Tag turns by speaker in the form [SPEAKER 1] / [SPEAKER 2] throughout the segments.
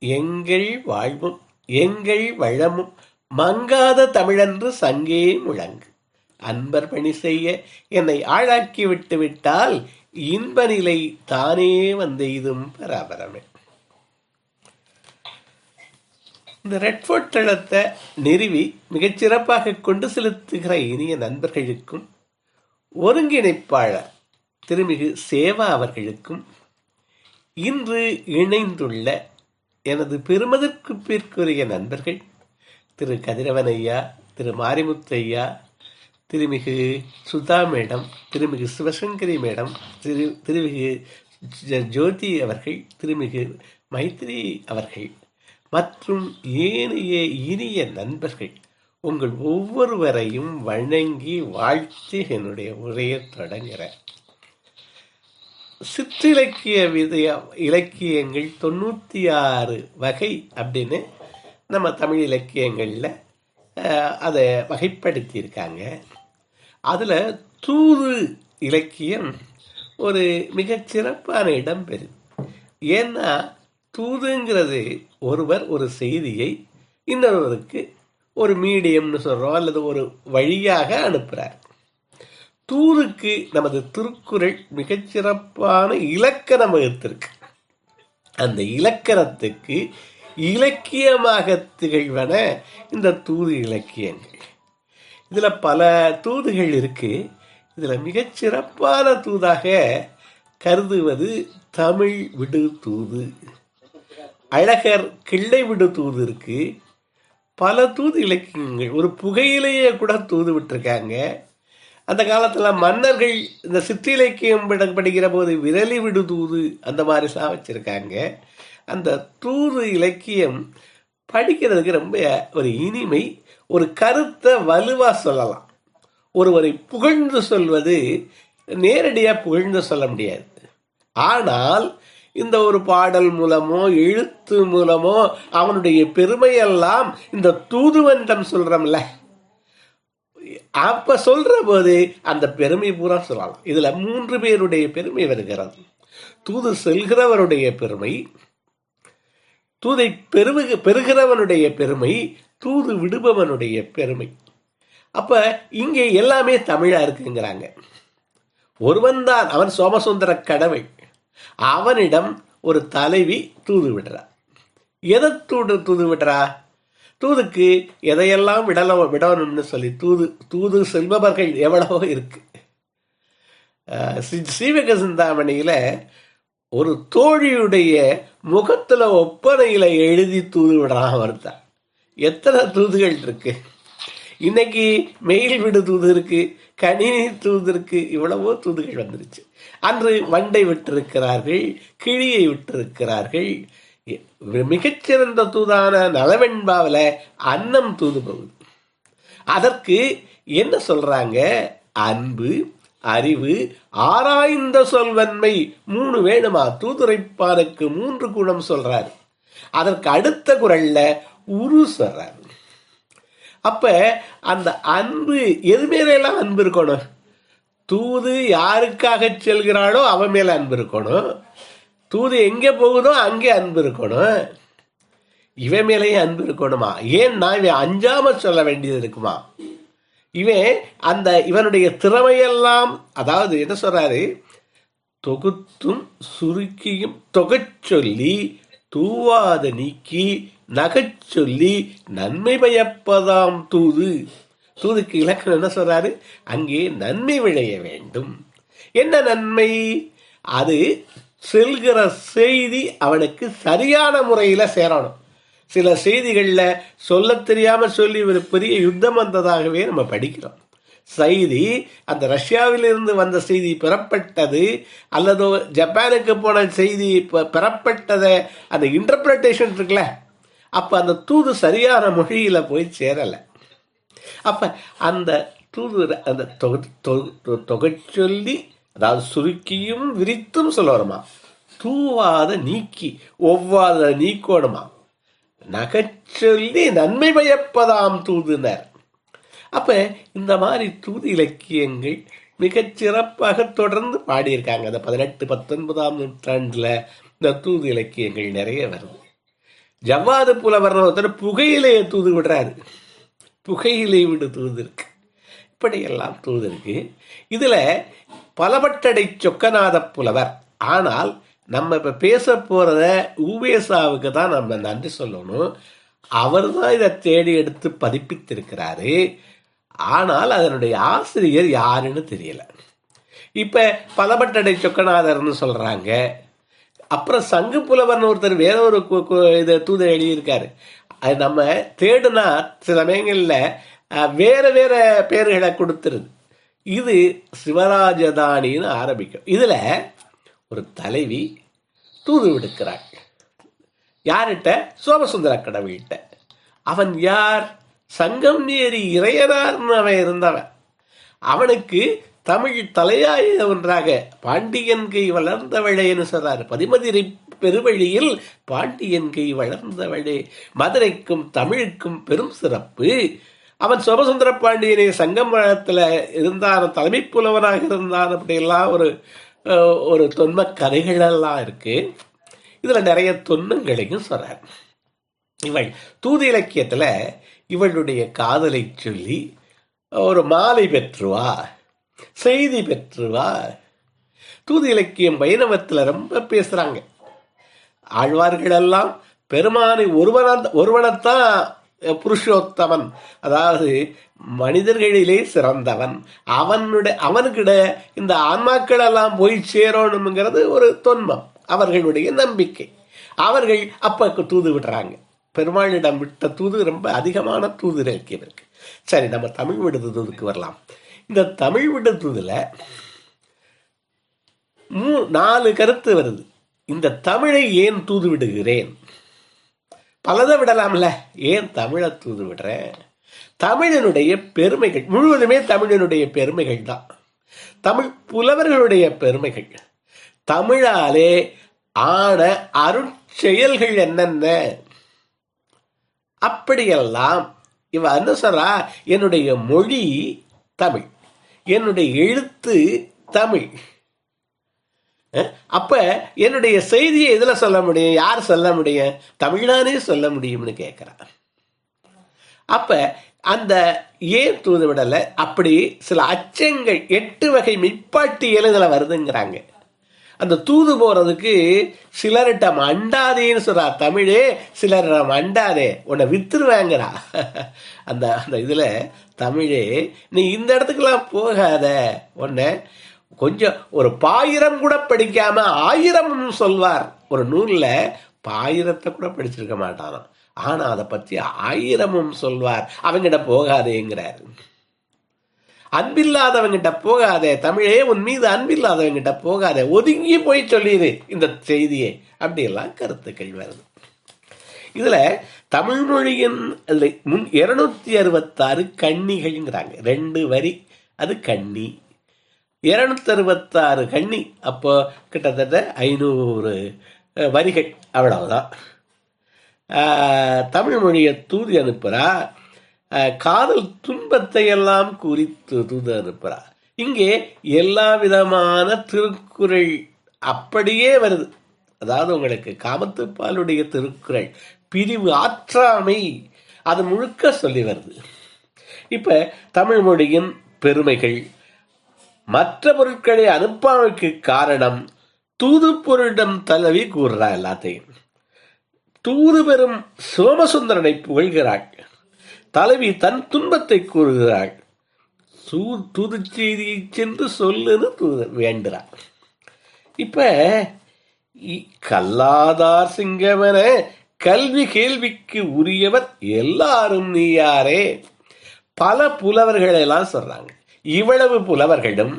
[SPEAKER 1] எங்கள் வாழ்வும் எங்கள் வளமும் மங்காத தமிழன்று சங்கே முழங்கு. அன்பர் பணி செய்ய என்னை ஆளாக்கி விட்டு விட்டால் இன்ப நிலை தானே வந்தெய்தும் பராபரமே. இந்த ரெட்ஃபோர்ட் தளத்தை நிறுவி மிகச்சிறப்பாக கொண்டு செலுத்துகிற இனிய நண்பர்களுக்கும் ஒருங்கிணைப்பாளர் திருமிகு சேவா அவர்களுக்கும் இன்று இணைந்துள்ள எனது பெருமதற்குரிய நண்பர்கள் திரு கதிரவன் ஐயா, திரு மாரிமுத்து ஐயா, திருமிகு சுதா மேடம், திருமிகு சிவசங்கரி மேடம், திருமிகு ஜோதி அவர்கள், திருமிகு மைத்ரி அவர்கள் மற்றும் ஏனைய இனிய நண்பர்கள் உங்கள் ஒவ்வொருவரையும் வணங்கி வாழ்த்து என்னுடைய உரையை தொடங்குகிறேன். சிற்றிலக்கிய இலக்கியங்கள் 96 வகை அப்படின்னு நம்ம தமிழ் இலக்கியங்களில் அதை வகைப்படுத்தியிருக்காங்க. அதில் தூது இலக்கியம் ஒரு மிகச்சிறப்பான இடம் பெறுது. ஏன்னா தூதுங்கிறது ஒருவர் ஒரு செய்தியை இன்னொருவருக்கு ஒரு மீடியம்னு சொல்கிறோம் அல்லது ஒரு வழியாக அனுப்புகிறார். தூதுக்கு நமது திருக்குறள் மிகச்சிறப்பான இலக்கணம் வகுத்திருக்கு. அந்த இலக்கணத்துக்கு இலக்கியமாக திகழ்வன இந்த தூது இலக்கியங்கள். இதில் பல தூதுகள் இருக்கு. இதில் மிகச்சிறப்பான தூதாக கருதுவது தமிழ் விடு தூது. அழகர் கிள்ளை விடு தூது இருக்கு. பல தூது இலக்கியங்கள், ஒரு புகையிலேயே கூட தூது விட்டுருக்காங்க. அந்த காலத்தில் மன்னர்கள் இந்த சிற்றிலக்கியம் படிக்கிற போது விரலி விடு தூது அந்த மாதிரிலாம் வச்சுருக்காங்க. அந்த தூது இலக்கியம் படிக்கிறதுக்கு ரொம்ப ஒரு இனிமை, ஒரு கருத்தை வலுவாக சொல்லலாம். ஒருவரை புகழ்ந்து சொல்வது நேரடியாக புகழ்ந்து சொல்ல முடியாது. ஆனால் இந்த ஒரு பாடல் மூலமோ எழுத்து மூலமோ அவனுடைய பெருமையெல்லாம் இந்த தூதுவண்டம் சொல்கிறோம்ல, அப்ப சொல்ற போது அந்த பெருமை பூரா சொல்லலாம். இதுல 3 பேருடைய பெருமை வருகிறது. தூது செல்கிறவருடைய பெருமை, தூதை பெறுகிறவனுடைய பெருமை, தூது விடுபவனுடைய பெருமை. அப்ப இங்கே எல்லாமே தமிழா இருக்குங்கிறாங்க. ஒருவன் தான், அவன் சோமசுந்தர கடவுள். அவனிடம் ஒரு தலைவி தூது விடுறா. எதை தூது விடுறா? தூதுக்கு எதையெல்லாம் விடணும்னு சொல்லி தூது செல்பவர்கள் எவ்வளவோ இருக்கு. சீவக சிந்தாமணியில ஒரு தோழியுடைய முகத்துல ஒப்பனையில எழுதி தூது விடுறான் ஒருத்தான். எத்தனை தூதுகள் இருக்கு இன்னைக்கு! மெயில் விடு தூது இருக்கு, கணினி தூது இருக்கு, இவ்வளவோ தூதுகள் வந்துருச்சு. அன்று வண்டை விட்டிருக்கிறார்கள், கிளியை விட்டிருக்கிறார்கள். மிகச்சிறந்த தூதான நலவெண்பாவில் அன்னம் தூது போகுது. அதற்கு என்ன சொல்றாங்க? அன்பு, அறிவு, ஆராய்ந்த சொல்வன்மை 3 வேணுமா? தூதுரைப்பானுக்கு 3 குணம் சொல்றாரு. அதற்கு அடுத்த குறள்ல உரு சொல்றாரு. அப்ப அந்த அன்பு, எது மேலாம் அன்பு இருக்கணும்? தூது யாருக்காக செல்கிறாளோ அவன் மேல அன்பு இருக்கணும். தூது எங்கே போகுதோ அங்கே அன்பு இருக்கணும். இவன் மேலேயே அன்பு இருக்கணுமா? ஏன்னா இவன் அஞ்சாம சொல்ல வேண்டியது இருக்குமா? இவனுடைய திறமையெல்லாம், அதாவது என்ன சொல்றாரு? தொகுத்தும் சுருக்கியும் தொகச்சொல்லி தூவாத நீக்கி நகச்சொல்லி நன்மை பயப்பதாம் தூது. தூதுக்கு இலக்கணம் என்ன சொல்றாரு? அங்கே நன்மை விளைய வேண்டும். என்ன நன்மை? அது செல்கிற செய்தி அவனுக்கு சரியான முறையில சேரணும். சில செய்திகள்ல சொல்ல தெரியாம சொல்லி ஒரு பெரிய யுத்தம் வந்ததாகவே நம்ம படிக்கிறோம். செய்தி அந்த ரஷ்யாவிலிருந்து வந்த செய்தி பெறப்பட்டது அல்லது ஜப்பானுக்கு போன செய்தி பெறப்பட்டதை அந்த இன்டர்பிரேஷன் இருக்குல்ல, அப்ப அந்த தூது சரியான மொழியில போய் சேரல. அப்ப அந்த தூது அந்த தொகைச்சொல்லி, அதாவது சுருக்கியும் விரித்தும் சொல்ல வருமா, தூவாத நீக்கி ஒவ்வாத நீக்கோடுமா, நகைச்சொல்லி நன்மை பயப்பதாம் தூதுனர். அப்ப இந்த மாதிரி தூது இலக்கியங்கள் மிகச் சிறப்பாக தொடர்ந்து பாடியிருக்காங்க. அந்த 18, 19ஆம் நூற்றாண்டுல இந்த தூது இலக்கியங்கள் நிறைய வருது. ஜவ்வாது புலவர் ஒருத்தர் புகையிலையை தூது விடுறாரு. புகையிலை விடு தூது இருக்கு. இப்படியெல்லாம் தூது இருக்கு. இதுல பலபட்டடை சொக்கநாத புலவர். ஆனால் நம்ம இப்ப பேச போறத ஊவேசாவுக்கு தான் நம்ம நன்றி சொல்லணும். அவர் தான் இதை தேடி எடுத்து பதிப்பித்திருக்கிறாரு. ஆனால் அதனுடைய ஆசிரியர் யாருன்னு தெரியல. இப்ப பலபட்டடை சொக்கநாதர்னு சொல்றாங்க. அப்புறம் சங்கு புலவர்னு ஒருத்தர் வேற ஒரு இதை தூத எழுதியிருக்காரு. அது நம்ம தேடுனா சில சமயங்கள்ல வேற வேற பேர்களை கொடுத்துருது. இது சிவராஜதானின்னு ஆரம்பிக்கும். இதுல ஒரு தலைவி தூது விடுக்கிறாள். யார்கிட்ட? சோமசுந்தர கடவுள்கிட்ட. அவன் யார்? சங்கம் ஏறி இறையனார்னு அவன் இருந்தவன். அவனுக்கு தமிழ் தலையாய ஒன்றாக பாண்டியன் கை வளர்ந்தவளேன்னு சொல்றாரு. பதிமதிரை பெருவழியில் பாண்டியன் கை வளர்ந்தவளே, மதுரைக்கும் தமிழுக்கும் பெரும் சிறப்பு. அவன் சோமசுந்தர பாண்டியனை சங்கமத்தில் இருந்தான், தலைமை புலவனாக இருந்தான். அப்படியெல்லாம் ஒரு தொன்ம கதைகளெல்லாம் இருக்கு. இதுல நிறைய தொன்மங்களையும் சொல்றார். இவள் தூது இலக்கியத்துல இவளுடைய காதலை சொல்லி ஒரு மாலை பெற்றுவா, செய்தி பெற்றுவா. தூது இலக்கியம் வைணவத்துல ரொம்ப பேசுறாங்க. ஆழ்வார்கள் எல்லாம் பெருமானை ஒருவனைத்தான் புருஷோத்தமன், அதாவது மனிதர்களிலே சிறந்தவன், அவனுக்கிட இந்த ஆன்மாக்கள் எல்லாம் போய் சேரணுங்கிறது ஒரு தொன்மம், அவர்களுடைய நம்பிக்கை. அவர்கள் அப்ப தூது விடுறாங்க. பெருமாளிடம் விட்ட தூது ரொம்ப அதிகமான தூது இலக்கியம் இருக்கு. சரி, நம்ம தமிழ் விடுது தூதுக்கு வரலாம். இந்த தமிழ் விடு தூதுல 4 கருத்து வருது. இந்த தமிழை ஏன் தூது விடுகிறேன்? பலதை விடலாம்ல, ஏன் தமிழை தூது விடுறேன்? தமிழனுடைய பெருமைகள் முழுவதுமே தமிழனுடைய பெருமைகள் தான். தமிழ் புலவர்களுடைய பெருமைகள், தமிழாலே ஆன அருட்செயல்கள் என்னென்ன, அப்படியெல்லாம் இவ என்ன சொல்றா? என்னுடைய மொழி தமிழ், என்னுடைய எழுத்து தமிழ். அப்ப என்னுடைய செய்தியை எதுல சொல்ல முடியும்? யார் சொல்ல முடியும்? தமிழ்தானே சொல்ல முடியும்னு கேட்கிறார். அப்ப அந்த ஏன் தூது விடலை? அப்படி சில அச்சங்கள் 8 வகை மெய்ப்பாட்டியல் இதுல வருதுங்கிறாங்க. அந்த தூது போறதுக்கு சிலர்கிட்ட மண்டாதேன்னு சொல்றா தமிழே, சிலர் மண்டாதே உன்னை வித்துருவாங்கிறா. அந்த அந்த இதுல தமிழே நீ இந்த இடத்துக்கெல்லாம் போகாத, உன்னை கொஞ்சம் ஒரு 1000 கூட படிக்காம 1000 சொல்வார். ஒரு நூல்ல 1000 கூட படிச்சிருக்க மாட்டானோ, ஆனா அதை பத்தி 1000 சொல்வார். அவங்கிட்ட போகாதேங்கிறார். அன்பில்லாதவங்கிட்ட போகாதே தமிழே, உன் மீது அன்பில்லாதவங்கிட்ட போகாதே, ஒதுங்கி போய் சொல்லிடு இந்த செய்தியை. அப்படியெல்லாம் கருத்துக்கள் வருது. இதுல தமிழ் மொழியின் 266 கண்ணிகள்ங்கிறாங்க. 2 வரி அது கண்ணி, 266 கண்ணி. அப்போ கிட்டத்தட்ட 500 வரிகள், அவ்வளவுதான். தமிழ் மொழியை தூது அனுப்புறா. காதல் துன்பத்தை எல்லாம் குறித்து தூது அனுப்புறா. இங்கே எல்லா விதமான திருக்குறள் அப்படியே வருது. அதாவது உங்களுக்கு காமத்துப்பாலுடைய திருக்குறள் பிரிவு ஆற்றாமை அது முழுக்க சொல்லி வருது. இப்ப தமிழ் மொழியின் பெருமைகள், மற்ற பொருட்களை அனுப்பாமைக்கு காரணம் தூது பொருளிடம் தழுவி கூறுறா. எல்லாத்தையும் தூது பெறும் சோமசுந்தரனை புகழ்கிறாள். தலைவி தன் துன்பத்தை கூறுகிறாள். தூது செய்தியை சென்று சொல்லுன்னு வேண்டுறாள். இப்ப கல்லாதார் சிங்கமென கல்வி கேள்விக்கு உரியவர் எல்லாரும் நீ யாரே. பல புலவர்கள் எல்லாம் சொல்றாங்க. இவ்வளவு புலவர்களும்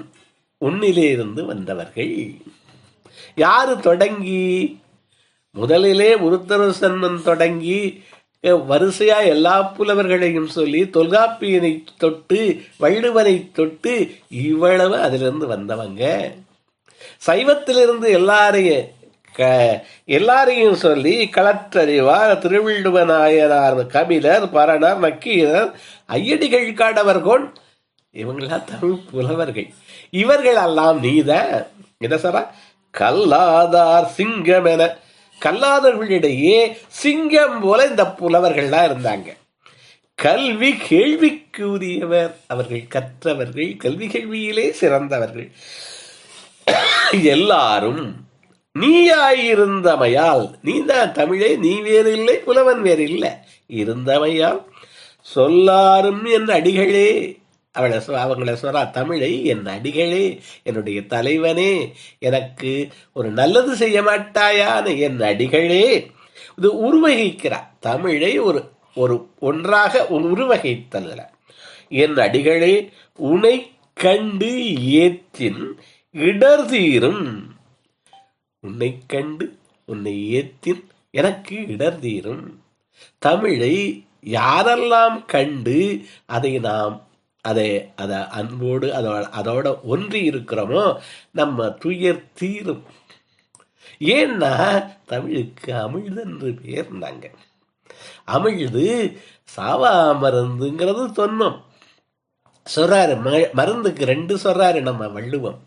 [SPEAKER 1] உன்னிலே இருந்து வந்தவர்கள். யாரு தொடங்கி? முதலிலே உருத்தர சன்மன் தொடங்கி வரிசையா எல்லா புலவர்களையும் சொல்லி தொல்காப்பியனை தொட்டு வள்ளுவனை தொட்டு இவ்வளவு அதிலிருந்து வந்தவங்க. சைவத்திலிருந்து எல்லாரையும் சொல்லி களற்றறிவார், திருவள்ளுவநாயனார், கபிலர், பரணர், நக்கீரர், ஐயடிகள், காடவர்கோன், இவங்களாம் தமிழ் புலவர்கள். இவர்கள் எல்லாம் நீதான் என்ன சொல்ற? கல்லாதார் சிங்கம் என கல்லாதவர்களிடையே சிங்கம் போல இந்த புலவர்கள்லாம் இருந்தாங்க. கல்வி கேள்விக்கு உரியவர், அவர்கள் கற்றவர்கள், கல்வி கேள்வியிலே சிறந்தவர்கள். எல்லாரும் நீயாயிருந்தமையால், நீதான் தமிழே, நீ வேறு இல்லை, புலவன் வேறு இல்லை, இருந்தமையால் சொல்லாரும் என் அடிகளே, அவங்கள சொல்றா, தமிழை என் அடிகளே, என்னுடைய தலைவனே, எனக்கு ஒரு நல்லது செய்ய மாட்டாயான்னு என் அடிகளே. இது உருவகிக்கிறார் தமிழை ஒரு ஒரு ஒன்றாக உருவகித்தல். என் அடிகளே உனை கண்டு ஏத்தின் இடர்தீரும், உன்னை கண்டு உன்னை ஏத்தின் எனக்கு இடர்தீரும். தமிழை யாரெல்லாம் கண்டு அதை அன்போடு அதோட ஒன்றி இருக்கிறோமோ நம்ம துயர் தீரும். ஏன்னா தமிழுக்கு அமிழ்தென்று பேர். நாங்க அமிழ்து சாவா மருந்துங்கிறது சொன்னோம். சொல்றாரு, மருந்துக்கு 2 சொல்றாரு நம்ம வள்ளுவம்.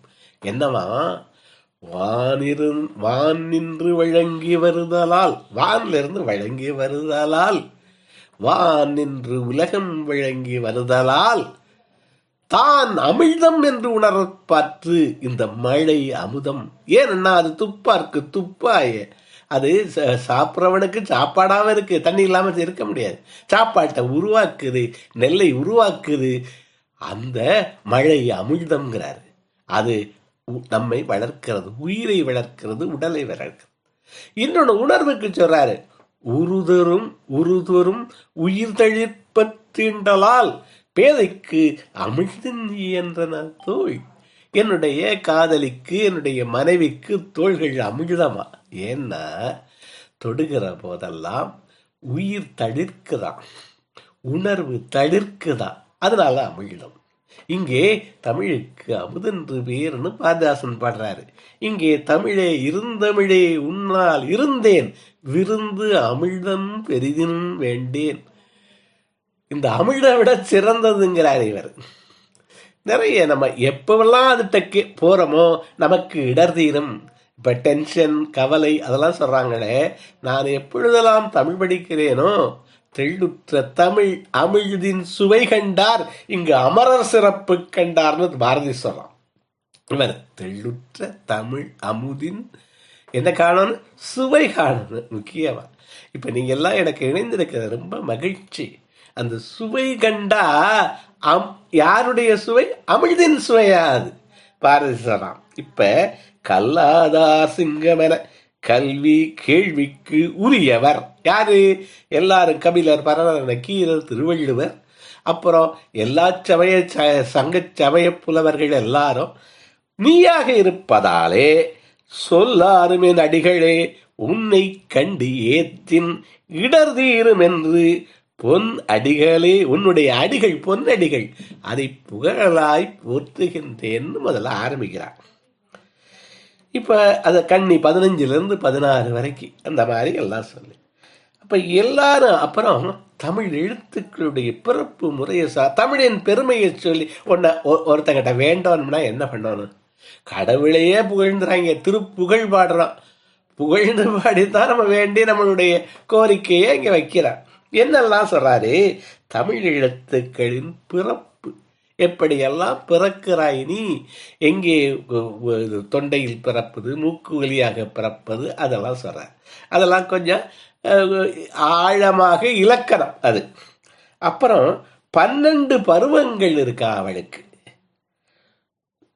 [SPEAKER 1] என்னவா, வான் நின்று வழங்கி வருதலால், வான்ல இருந்து வழங்கி வருதலால், வான் நின்று உலகம் வழங்கி வருதலால் தான் அமிழ்தம் என்று உணரப்பாற்று இந்த மழை அமுதம். ஏன்னா அது துப்பாருக்கு துப்பாய, அது சாப்பிட்றவனுக்கு சாப்பாடாக இருக்கு, தண்ணி இல்லாமல் இருக்க முடியாது. சாப்பாட்டை உருவாக்குது, நெல்லை உருவாக்குது. அந்த மழை அமிழ்தம்ங்கிறாரு. அது நம்மை வளர்க்கிறது, உயிரை வளர்க்கிறது, உடலை வளர்க்கிறது. இன்னொன்று உணர்வுக்கு சொல்றாரு, உருதரும் உயிர் தழிப்பத்தீண்டலால் பேதைக்கு அமிழ்தின் என்றன தோய். என்னுடைய காதலிக்கு, என்னுடைய மனைவிக்கு தோள்கள் அமிழ்தமா. ஏன்னா தொடுகிற போதெல்லாம் உயிர் தளிர்க்குதான், உணர்வு தளிர்க்குதான், அதனால அமிழ்தம். இங்கே தமிழுக்கு அமுதென்று பேர்னு பாரதிதாசன் பாடுறாரு. இங்கே தமிழே இருந்தமிழே உன்னால் இருந்தேன், விருந்து அமிழ்தம் பெரிதினும் வேண்டேன். இந்த அமிழ்தை விட சிறந்ததுங்கிறார் இவர். நிறைய நம்ம எப்பவெல்லாம் அதுகிட்ட போறோமோ நமக்கு இடர்தீரும். இப்ப டென்ஷன், கவலை அதெல்லாம் சொல்றாங்களே, நான் எப்பொழுதெல்லாம் தமிழ் படிக்கிறேனோ தெள்ளுற்ற தமிழ் அமிழ்தின் சுவை கண்டார், இங்கு அமரர் சிறப்பு கண்டார்னு பாரதி சொல்றான். இவர் தெள்ளுற்ற தமிழ் அமுதின் என்ன காணணும், சுவை காணணும் முக்கியமா. இப்ப நீங்க எல்லாம் எனக்கு இணைந்திருக்கிறது ரொம்ப மகிழ்ச்சி. அந்த சுவை கண்டா யாருடைய சுவை, அமிழ்தின் சுவையாது பாரதி சொல்றான். இப்ப கல்லாதார் சிங்கமென கல்வி கேள்விக்கு உரியவர் யாரு, எல்லாரும் கபிலர், பரணர், நக்கீரர், திருவள்ளுவர், அப்புறம் எல்லா சங்க சமய புலவர்கள் எல்லாரும் நீயாக இருப்பதாலே சொல்லாரும் என் அடிகளே உன்னை கண்டு ஏத்தின் இடர்தீரும் என்று பொன் அடிகளே, உன்னுடைய அடிகள் பொன்னடிகள், அதை புகழலாய் போற்றுகின்றேன்னு முதல்ல ஆரம்பிக்கிறார். இப்ப அத கண்ணி 15 16 வரைக்கும் அந்த மாதிரி எல்லாம் சொல்லி, அப்ப எல்லாரும் அப்புறம் தமிழ் எழுத்துக்களுடைய பிறப்பு முறையை தமிழின் பெருமையை சொல்லி ஒருத்தங்கிட்ட வேண்டோம்னா என்ன பண்ணணும், கடவுளையே புகழ்ந்துறாங்க, திருப்புகழ் பாடுறோம், புகழ்ந்து பாடித்தான் நம்ம வேண்டி நம்மளுடைய கோரிக்கையை இங்க வைக்கிறார். என்னெல்லாம் சொல்றாரு, தமிழ் எழுத்துக்களின் பிறப்பு எப்படியெல்லாம் பிறக்கிறாய் நீ, எங்கே தொண்டையில் பிறப்பது, மூக்கு வழியாக பிறப்பது, அதெல்லாம் சொல்ற. அதெல்லாம் கொஞ்சம் ஆழமாக இலக்கணம் அது. அப்புறம் 12 பருவங்கள் இருக்கா அவளுக்கு.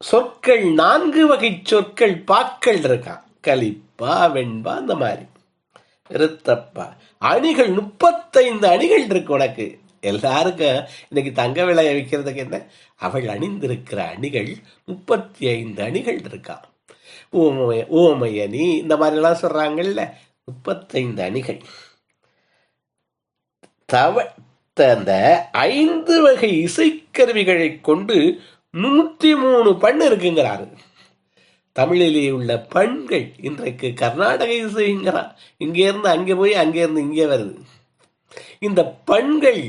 [SPEAKER 1] சொற்கள் 4 வகை சொற்கள், பாக்கள் இருக்கா, கலிப்பா, வெண்பா, அந்த மாதிரி இருத்தப்பா. அணிகள் 35 அணிகள் இருக்கு உனக்கு. எல்லாருக்கும் இன்னைக்கு தங்க விலை விற்கிறதுக்கு என்ன, அவள் அணிந்திருக்கிற அணிகள் 35 அணிகள் இருக்கா. ஓமயனி இந்த மாதிரி எல்லாம் சொல்றாங்கல்ல, 35 அணிகள். அந்த 5 வகை இசைக்கருவிகளை கொண்டு 103 பண்ணு இருக்குங்கிறாரு. தமிழிலே உள்ள பண்கள் இன்றைக்கு கர்நாடக இசைங்கிறான், இங்கே இருந்து அங்கே போய் அங்கே இருந்து இங்கே வருது. இந்த பண்கள்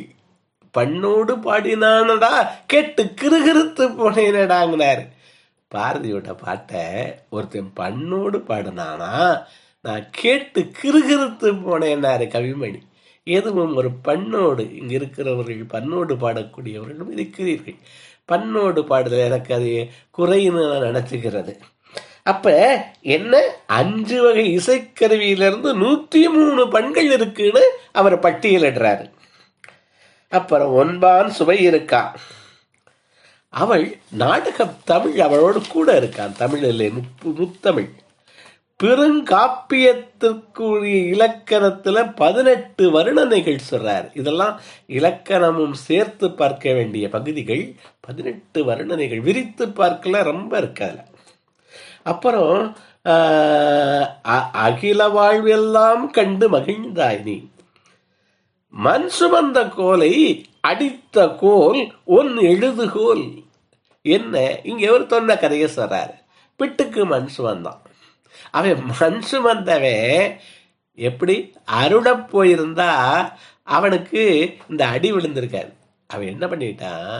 [SPEAKER 1] பண்ணோடு பாடினானடா கேட்டு கிருகிருத்து போனேனடாங்கினார். பாரதியோட பாட்டை ஒருத்தன் பண்ணோடு பாடினானா நான் கேட்டு கிறுகிறுத்து போனேன்னாரு கவிமணி. எதுவும் ஒரு பண்ணோடு, இங்கே இருக்கிறவர்கள் பன்னோடு பாடக்கூடியவர்களும் இருக்கிறீர்கள். பன்னோடு பாடுதல் எனக்கு அது குறைன்னு நான் நினச்சிக்கிறது. அப்ப என்ன, 5 வகை இசைக்கருவியிலிருந்து 103 பண்கள் இருக்குன்னு அவர் பட்டியலிடுறாரு. அப்புறம் ஒன்பான் சுவை இருக்கான். அவள் நாடக தமிழ் அவளோடு கூட இருக்கான். தமிழில் முத்தமிழ். பெருங்காப்பியத்திற்குரிய இலக்கணத்துல 18 வருணனைகள் சொல்றார். இதெல்லாம் இலக்கணமும் சேர்த்து பார்க்க வேண்டிய பகுதிகள். 18 வருணனைகள் விரித்து பார்க்கல, ரொம்ப இருக்காது. அப்புறம் அகில வாழ்வெல்லாம் கண்டு மகிழ்ந்தாய் நீ, மண் சுமந்த கோலை அடித்த கோல் ஒன் எழுதுகோல். என்ன இங்க ஒரு தொன்ன கதையை சொல்றாரு. பிட்டுக்கு மண் சுமந்தான். அவன் மண் சுமந்தவன் எப்படி அருட போயிருந்தா அவனுக்கு இந்த அடி விழுந்திருக்காது. அவன் என்ன பண்ணிட்டான்,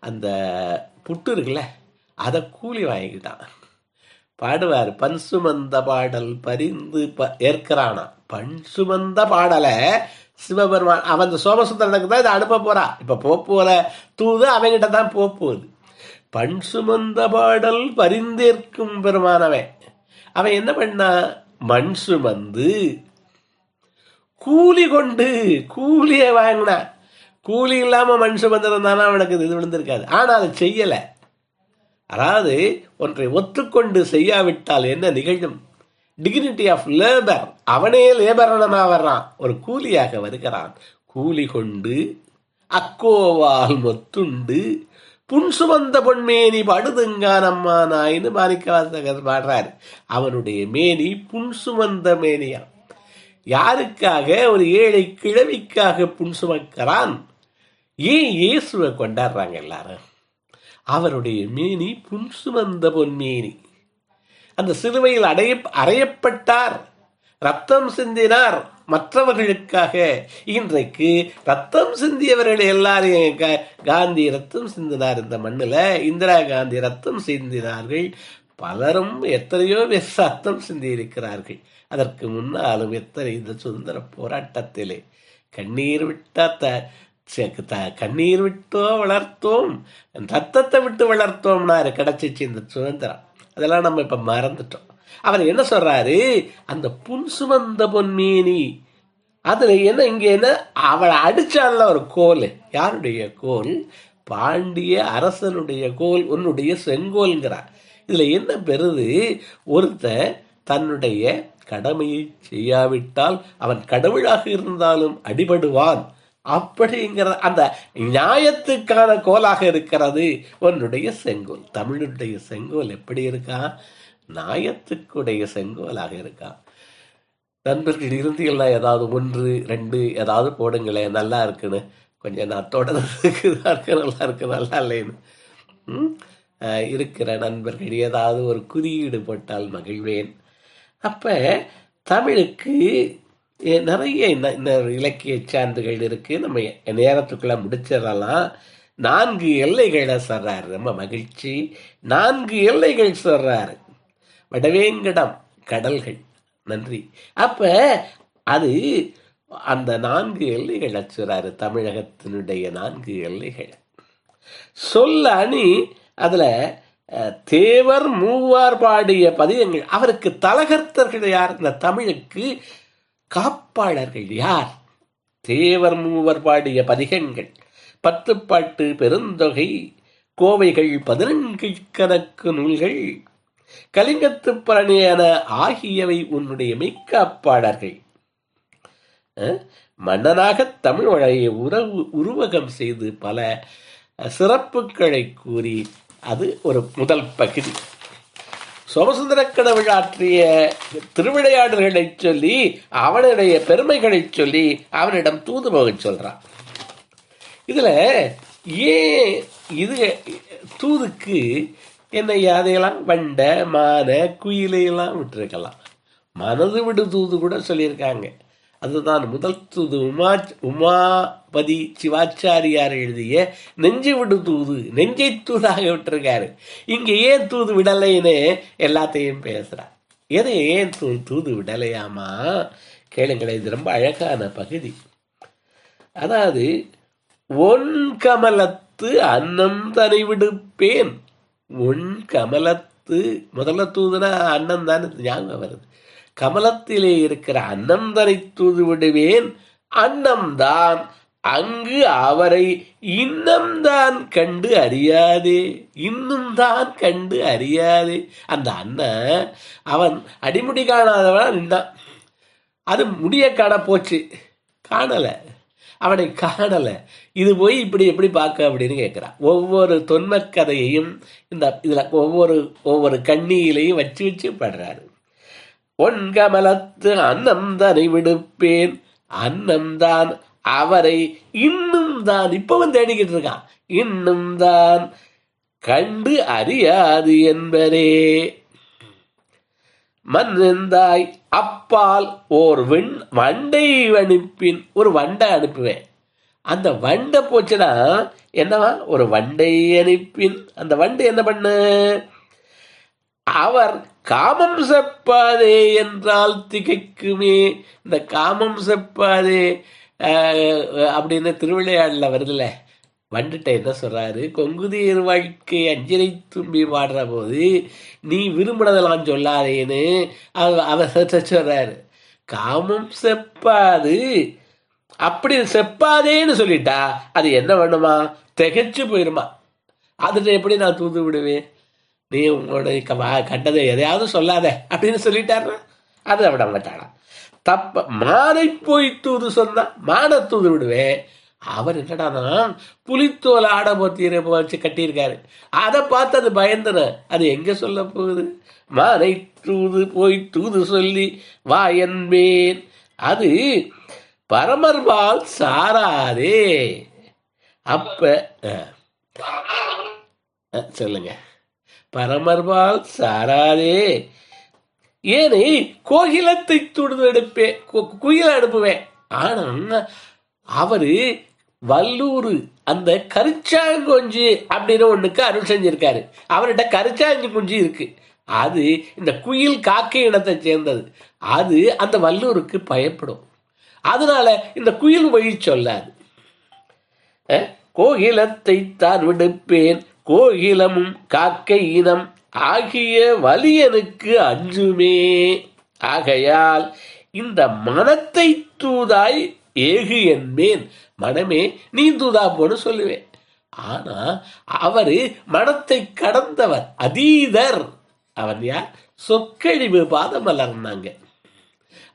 [SPEAKER 1] அந்த புட்டு இருக்குல்ல அதை கூலி வாங்கிக்கிட்டான். பாடுவார், பண் சுமந்த பாடல் பரிந்து ஏற்கிறானா. பண் சுமந்த பாடலை சிவபெருமான் அவன் சோமசுந்தரனுக்கு தான் இதை அனுப்ப போறான். இப்ப போற தூது அவங்கிட்ட தான் போகுது. பண் சுமந்த பாடல் பரிந்தேற்கும் பெருமானவன் அவன் என்ன பண்ணா, மண் சுமந்து கூலி கொண்டு கூலியை வாங்கினான். கூலி இல்லாம மண் சுமந்திருந்தானா அவனுக்கு இது விழுந்திருக்காது. ஆனா அதை செய்யலை. அதாவது ஒன்றை ஒத்துக்கொண்டு செய்யாவிட்டால் என்ன நிகழும்? Dignity of labour. அவனே லேபரனா வர்றான், ஒரு கூலியாக வருகிறான். கூலி கொண்டு அக்கோவால் மொத்துண்டு புன் சுமந்த பொன்மேனி படுதுங்கானம்மா நாயின்னு மாணிக்கவாசகர் பாடுறாரு. அவனுடைய மேனி புன் சுமந்த மேனியா. யாருக்காக? ஒரு ஏழை கிழவிக்காக புன் சுமக்கிறான். ஏன் இயேசுவை கொண்டாடுறாங்க எல்லாரும்? அவருடைய மேனி புன் சுமந்த பொன்மேனி. அந்த சிலுவையில் அறையப்பட்டார், ரத்தம் சிந்தினார் மற்றவர்களுக்காக. இன்றைக்கு ரத்தம் சிந்தியவர்கள் எல்லாரையும் காந்தி ரத்தம் சிந்தினார் இந்த மண்ணில், இந்திரா காந்தி ரத்தம் சிந்தினார்கள். பலரும் எத்தனையோ பேர் ரத்தம் சிந்தி இருக்கிறார்கள். அதற்கு முன்னாலும் எத்தனை இந்த சுதந்திர போராட்டத்திலே கண்ணீர் விட்டா கண்ணீர் விட்டோ வளர்த்தோம், ரத்தத்தை விட்டு வளர்த்தோம்னாரு கிடைச்சிச்சு இந்த சுதந்திரம். அதெல்லாம் நம்ம இப்ப மறந்துட்டோம். அவர் என்ன சொல்றாரு, அந்த புன் சுமந்த பொன்மேனி. அதுல என்ன, இங்க என்ன, அவளை அடிச்சால ஒரு கோல். யாருடைய கோல்? பாண்டிய அரசனுடைய கோல், உன்னுடைய செங்கோல்ங்கிறார். இதுல என்ன பெறுது? ஒருத்தன் தன்னுடைய கடமையை செய்யாவிட்டால் அவன் கடவுளாக இருந்தாலும் அடிபடுவான் அப்படிங்கிற அந்த நியாயத்துக்கான கோலாக இருக்கிறது உன்னுடைய செங்கோல். தமிழுடைய செங்கோல் எப்படி இருக்கா? நியாயத்துக்குடைய செங்கோலாக இருக்கா. நண்பர்கள் இறுதியெல்லாம் ஏதாவது 1, 2 ஏதாவது போடுங்களேன், நல்லா இருக்குன்னு. கொஞ்சம் நான் தொடர்ந்து நல்லா இருக்கு நல்லா இல்லைன்னு இருக்கிற நண்பர்கள் ஏதாவது ஒரு குறியீடு போட்டால் மகிழ்வேன். அப்ப தமிழுக்கு நிறைய இலக்கிய சான்றுகள் இருக்கு. நம்ம நேரத்துக்குள்ள முடிச்சிடலாம். 4 எல்லைகளை சொல்றாரு. ரொம்ப மகிழ்ச்சி. 4 எல்லைகள் சொல்றாரு. வடவேங்கடம் கடல்கள். நன்றி. அப்ப அது அந்த 4 எல்லைகளை சொல்றாரு. தமிழகத்தினுடைய 4 எல்லைகள் சொல்ல அணி. அதுல தேவர் மூவார் பாடிய பதிகங்கள். அவருக்கு தலகர்த்தர்கள் யார்? இந்த தமிழுக்கு காப்பாளர்கள் யார்? தேவர் மூவர் பாடிய பதிகங்கள், 10 பாட்டு பெருந்தொகை, கோவைகள் 14 கணக்கு நூல்கள், கலிங்கத்து பரணியன ஆகியவை உன்னுடைய மெய்க்காப்பாளர்கள். மன்னனாக தமிழ் வழையை உருவகம் செய்து பல சிறப்புகளை கூறி அது ஒரு முதல் பகுதி. சோமசுந்தர கடவுள் ஆற்றிய திருவிளையாடல்களை சொல்லி அவனுடைய பெருமைகளை சொல்லி அவனிடம் தூது போக சொல்றான். இதுல ஏன் இது தூதுக்கு என்ன அதையெல்லாம் வண்டை மானை குயிலையெல்லாம் விட்டுருக்கலாம். மனது விடு தூது கூட சொல்லியிருக்காங்க. அதுதான் முதல் தூது. உமாபதி சிவாச்சாரியார் எழுதிய நெஞ்சு விடு தூது, நெஞ்சை தூதாக விட்டுருக்காரு. இங்க ஏன் தூது விடலைன்னு எல்லாத்தையும் பேசுறார். எதை ஏன் தூது விடலையாமா? கேளுங்களேன், இது ரொம்ப அழகான பகுதி. அதாவது, ஒன் கமலத்து அன்னம் தனி விடுப்பேன். ஒன் கமலத்து, முதல்ல தூதுனா அன்னம் தானே ஞாபகம் வருது. கமலத்திலே இருக்கிற அன்னம் தனை தூது விடுவேன். அன்னம்தான் அங்கு அவரை இன்னம்தான் கண்டு அறியாதே. இன்னும் தான் கண்டு அறியாதே. அந்த அண்ணன் அவன் அடிமுடி காணாதவனா நின்றான். அது முடிய காண போச்சு, காணலை, அவனை காணலை. இது போய் இப்படி எப்படி பார்க்க அப்படின்னு கேட்குறான். ஒவ்வொரு தொன்மக் கதையையும் இதில் ஒவ்வொரு கண்ணியிலையும் வச்சு வச்சு படுறாரு. ஒன் கமலத்து அன்னம் தனை விடுப்பேன். அன்னம்தான் அவரை இன்னும் தான், இப்பவும் தேடிக்கிட்டு இருக்கான், இன்னும் தான் கண்டு அறியாது என்பரே. மன்னந்தாய் அப்பால் ஓர் வண்டை அனுப்பின். ஒரு வண்டை அனுப்புவேன். அந்த வண்டை போச்சுன்னா என்னவா? ஒரு வண்டை அனுப்பின். அந்த வண்டு என்ன பண்ண? அவர் காமம் செப்பாதே என்றால் திகைக்குமே. இந்த காமம் செப்பாதே அப்படின்னு திருவிளையாடல வருதுல்ல, வந்துட்ட என்ன சொல்றாரு? கொங்குதீர் வாழ்க்கை அஞ்சரை தும்பி பாடுற போது நீ விரும்பினதெல்லாம் சொல்லாதேன்னு அவர் சொல்றாரு. காமம் செப்பாது, அப்படி செப்பாதேன்னு சொல்லிட்டா அது என்ன பண்ணுமா? திகைச்சு போயிருமா. அதுல எப்படி நான் தூது விடுவேன்? நீ உங்களோட கண்டதை எதையாவது சொல்லாத அப்படின்னு சொல்லிட்டாருன்னா அது விட மாட்டானா? தப்ப மானை போய் தூது சொன்னா மான தூது விடுவேன். அவர் என்னடானா புலித்தோல் ஆட போத்தீரை வச்சு கட்டியிருக்காரு. அதை பார்த்து அது பயந்தன. அது எங்க சொல்ல போகுது? மானை தூது போய் தூது சொல்லி வா என்பேன். அது பரமர்பால் சாராதே. அப்ப சொல்லுங்க. பரமர்பால் சாராதே ஏனே கோகிலத்தை துடுது எடுப்பேன், குயில அனுப்புவேன். ஆனா அவரு வல்லூர் அந்த கரிச்சாங்குஞ்சி அப்படின்னு ஒண்ணுக்கு அருள் செஞ்சிருக்காரு. அவர்கிட்ட கரிச்சாங்கி குஞ்சு இருக்கு. அது இந்த குயில் காக்கை இனத்தை சேர்ந்தது. அது அந்த வல்லூருக்கு பயப்படும். அதனால இந்த குயில் வழி சொல்லாது. கோகிலத்தை தான் விடுப்பேன், கோகிலமும் காக்கை இனம் ஆகிய வலியனுக்கு அஞ்சுமே. ஆகையால் இந்த மனத்தை தூதாய் ஏகு என்பேன். மனமே நீ தூதா போன்னு சொல்லுவேன். ஆனா அவரு மனத்தை கடந்தவர், அதீதர். அவன் யார்? சொற்கழிவு பாதமலர்னாங்க.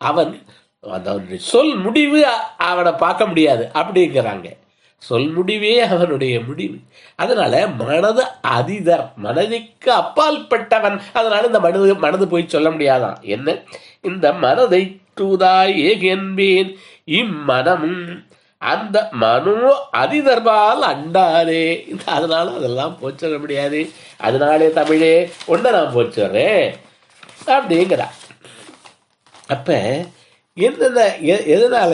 [SPEAKER 1] அவன் சொல் முடிவு அவனை பார்க்க முடியாது அப்படிங்கிறாங்க. சொல் முடிவே அவனுடைய முடிவு. அதனால மனது அதீதர், மனதிற்கு அப்பால் பட்டவன். அதனால இந்த மனது போய் சொல்ல முடியாதான். என்ன? இந்த மனதை தூதாய் ஏக என்பேன். இம்மனமும் அந்த மனோ அதிதர்பால் அண்டாதே. அதனால அதெல்லாம் போச்சிட முடியாது. அதனாலே தமிழே ஒன்றை நான் போச்சுறேன் அப்படிங்கிறா. அப்ப என்னென்ன எதனால?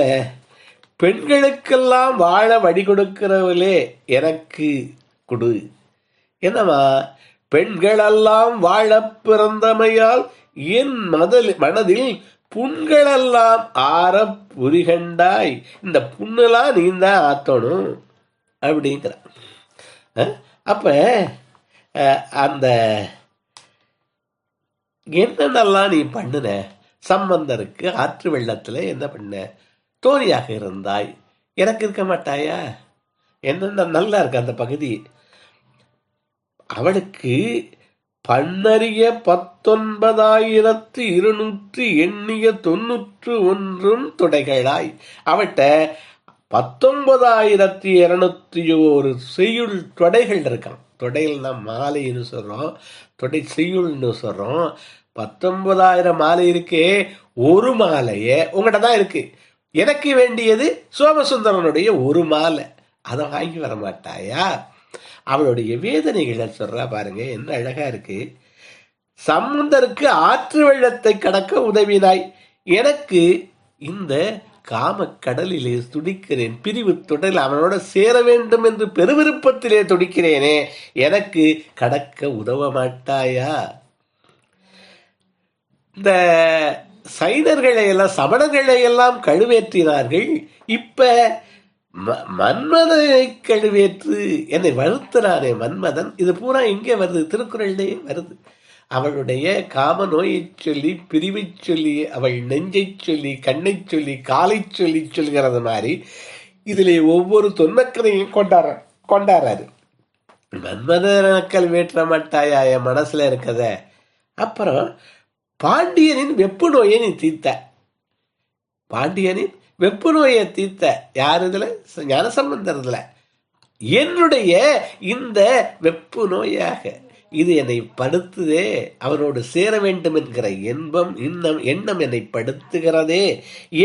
[SPEAKER 1] பெண்களுக்கெல்லாம் வாழ வழி கொடுக்கிறவளே எனக்கு கொடு. என்னவா? பெண்களெல்லாம் வாழ பிறந்தமையால் என் மனதில் புண்களெல்லாம் ஆற புரிகண்டாய். இந்த புண்ணெல்லாம் நீ தான் ஆத்தணும் அப்படிங்கிற. அப்ப அந்த என்னென்னலாம் நீ பண்ணுன? சம்பந்தருக்கு ஆற்று வெள்ளத்துல என்ன பண்ண? தோழியாக இருந்தாய், எனக்கு இருக்க மாட்டாயா? என்னென்ன நல்லா இருக்கு அந்த பகுதி. அவளுக்கு பன்னறிய 19,291 தொடைகளாய். அவட்ட 19,201 செய்யுள் தொடைகள் இருக்கான். தொடைகள்னா மாலைன்னு சொல்றோம், தொடை செய்யுள்னு சொல்றோம். 19,000 மாலை இருக்கே. ஒரு மாலைய உங்கள்கிட்ட தான் இருக்கு. எனக்கு வேண்டியது சோமசுந்தரனுடைய ஒரு மாலை. அதை வாங்கி வர மாட்டாயா? அவளுடைய வேதனைகளை சொல்றா பாருங்க, என்ன அழகா இருக்கு. சம்பந்தருக்கு ஆற்று வெள்ளத்தை கடக்க உதவினாய், எனக்கு இந்த காம கடலிலே துடிக்கிறேன். பிரிவு தொடரில் அவனோட சேர வேண்டும் என்று பெருவிருப்பத்திலே துடிக்கிறேனே, எனக்கு கடக்க உதவ மாட்டாயா? இந்த சைனர்களை எல்லாம் சமணர்களை எல்லாம் கழுவேற்றினார்கள். இப்ப மன்மதனை கழுவேற்று என்னை வருத்தினானே மன்மதன். இது பூரா எங்கே வருது? திருக்குறள்லேயே வருது. அவளுடைய காம நோயை சொல்லி, பிரிவை சொல்லி, அவள் நெஞ்சை சொல்லி, கண்ணை சொல்லி, காலை சொல்லி சொல்கிறது மாதிரி இதிலே ஒவ்வொரு தொன்மக்கதையும் கொண்டாடுறாரு. மன்மதனக்கல் வேற்ற மாட்டாயா என் மனசுல இருக்கத. அப்புறம் பாண்டியனின் வெப்பு நோயை நீ தீர்த்த. பாண்டியனின் வெப்பு நோயை தீர்த்த யார்? இதுல ஞானசம்பந்தர். இதுல என்னுடைய இந்த வெப்பு நோயாக இது என்னை படுத்துதே, அவனோடு சேர வேண்டும் என்கிற எண்ணம் என்னை படுத்துகிறதே,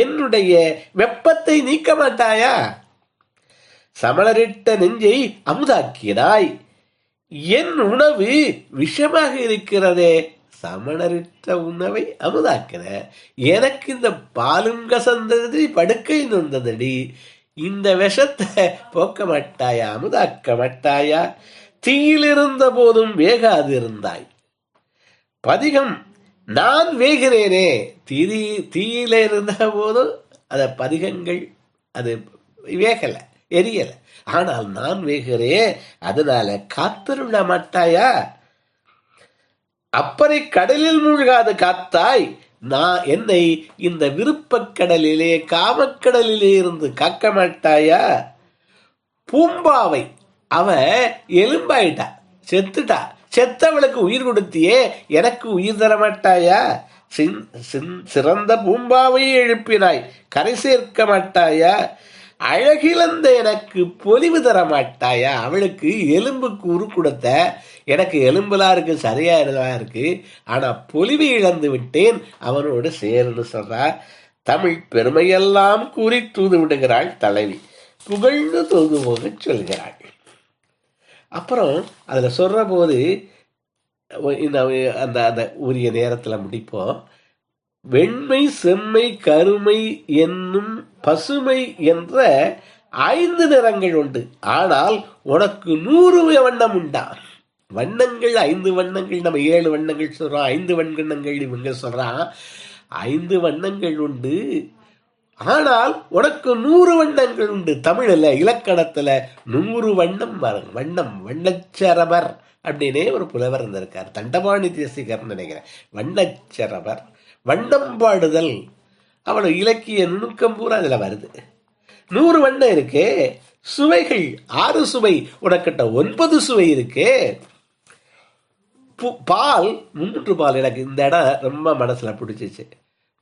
[SPEAKER 1] என்னுடைய வெப்பத்தை நீக்க மாட்டாயா? சமணரிட்ட நெஞ்சை அமுதாக்கினாய், என் உணவு விஷமாக இருக்கிறதே, சமணரிட்ட உணவை அமுதாக்கின, எனக்கு இந்த பாலும் கசந்தது படுக்கை நொந்ததடி, இந்த விஷத்தை போக்க மாட்டாயா, அமுதாக்க மாட்டாயா? தீயிலிருந்த போதும் வேகாது இருந்தாய். பதிகம் நான் வேகிறேனே, தீயில இருந்த போதும் அத பதிகங்கள் அது வேகல, எரியல. ஆனால் நான் வேகிறேன், அதனால காத்திருட மாட்டாயா? அப்பறை கடலில் மூழ்காது காத்தாய், நான் என்னை இந்த விருப்பக் கடலிலே காமக்கடலிலே இருந்து காக்க மாட்டாயா? பூம்பாவை அவ எலும்பாயிட்டா, செத்துட்டா, செத்தவளுக்கு உயிர் கொடுத்தியே, எனக்கு உயிர் தர மாட்டாயா? சிறந்த பூம்பாவை எழுப்பினாய், கரை சேர்க்க மாட்டாயா? அழகிழந்த எனக்கு பொலிவு தர மாட்டாயா? அவளுக்கு எலும்புக்கு உரு கொடுத்த, எனக்கு எலும்புலாம் இருக்கு, சரியா இருக்கு, ஆனா பொலிவு இழந்து விட்டேன், அவனோடு சேர்ந்து சொல்றா. தமிழ் பெருமையெல்லாம் கூறி தூது விடுகிறாள் தலைவி, புகழ்ந்து தூது போக சொல்கிறாள். அப்புறம் அதுல சொல்ற போது அந்த அந்த உரிய நேரத்துல முடிப்போம். வெண்மை செம்மை கருமை என்னும் பசுமை என்ற 5 நிறங்கள் உண்டு, ஆனால் உனக்கு 100 வண்ணம் உண்டா? வண்ணங்கள் 5 வண்ணங்கள், நம்ம 7 வண்ணங்கள் சொல்றோம், 5 வண்ணங்கள் இவங்க சொல்றான். 5 வண்ணங்கள் உண்டு, ஆனால் உனக்கு 100 வண்ணங்கள் உண்டு. தமிழ்ல இலக்கணத்துல 100 வண்ணம் வண்ணம் வண்ணச்சரவர் அப்படின்னே ஒரு புலவர் இருந்திருக்கார், தண்டபாணி தேசிகர் நினைக்கிறேன். வண்ணச்சரவர், வண்ணம் பாடுதல், அவளோட இலக்கிய நுணுக்கம் பூரா அதுல வருது. 100 வண்ணம் இருக்கு. சுவைகள் 6 சுவை, உனக்கிட்ட 9 சுவை இருக்கு. பால் 3 பால். எனக்கு இந்த இடம் ரொம்ப மனசுல பிடிச்சிச்சு.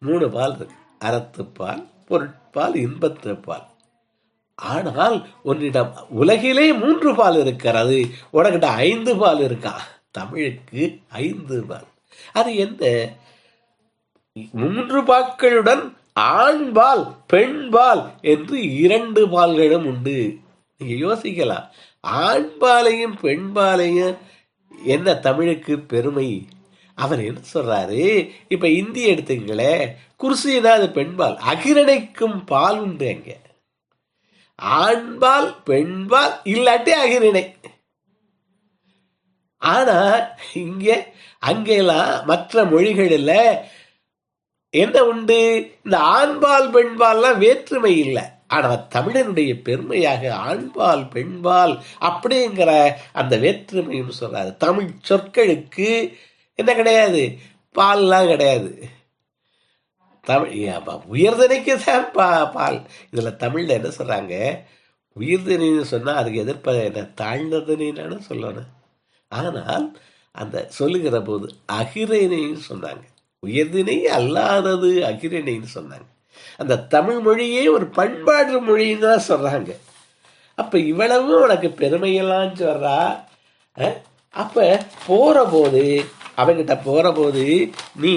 [SPEAKER 1] 3 பால் இருக்கு, அறத்துப்பால், பொருட்பால், இன்பத்துப்பால். ஆனால் உன்னிடம் உலகிலே 3 பால் இருக்கிறது, உனக்கிட்ட 5 பால் இருக்கா? தமிழுக்கு 5 பால். அது என்ன? 3 பாக்களுடன் ஆண்பால் பெண்பால் என்று 2 பால்களும் உண்டு. நீங்க யோசிக்கலாம், ஆண்பாலையும் பெண்பாலையும் என்ன தமிழுக்கு பெருமை? அவர் என்ன சொல்றாரு? இப்ப இந்தி எடுத்துங்களே, குர்சினா அது பெண்பால், அகிரணைக்கும் பால் உண்டு. அங்க ஆண்பால் பெண்பால் இல்லாட்டி அகிரணை. ஆனா இங்க அங்கெல்லாம் மற்ற மொழிகளில் என்ன உண்டு? இந்த ஆண்பால் பெண்பால்லாம் வேற்றுமை இல்லை. ஆனா தமிழனுடைய பெருமையாக ஆண்பால் பெண்பால் அப்படிங்கிற அந்த வேற்றுமையும் சொல்றாரு. தமிழ் சொற்களுக்கு என்ன கிடையாது? பால்லாம் கிடையாது. தமிழ் உயர்தனைக்கு தான் பால். இதுல தமிழ்ல என்ன சொல்றாங்க? உயர்தனின்னு சொன்னா அதுக்கு எதிர்ப்ப என்ன தாழ்ந்ததனான்னு சொல்லணும். ஆனால் அந்த சொல்லுகிற போது அகிரணைன்னு சொன்னாங்க, உயர்தினை அல்லாதது அகிரணைன்னு சொன்னாங்க. அந்த தமிழ் மொழியே ஒரு பண்பாடு மொழின்னு தான் சொல்றாங்க. அப்ப இவ்வளவு உனக்கு பெருமையெல்லாம் சொல்றா. அப்ப போற போது அவங்கிட்ட போற போது நீ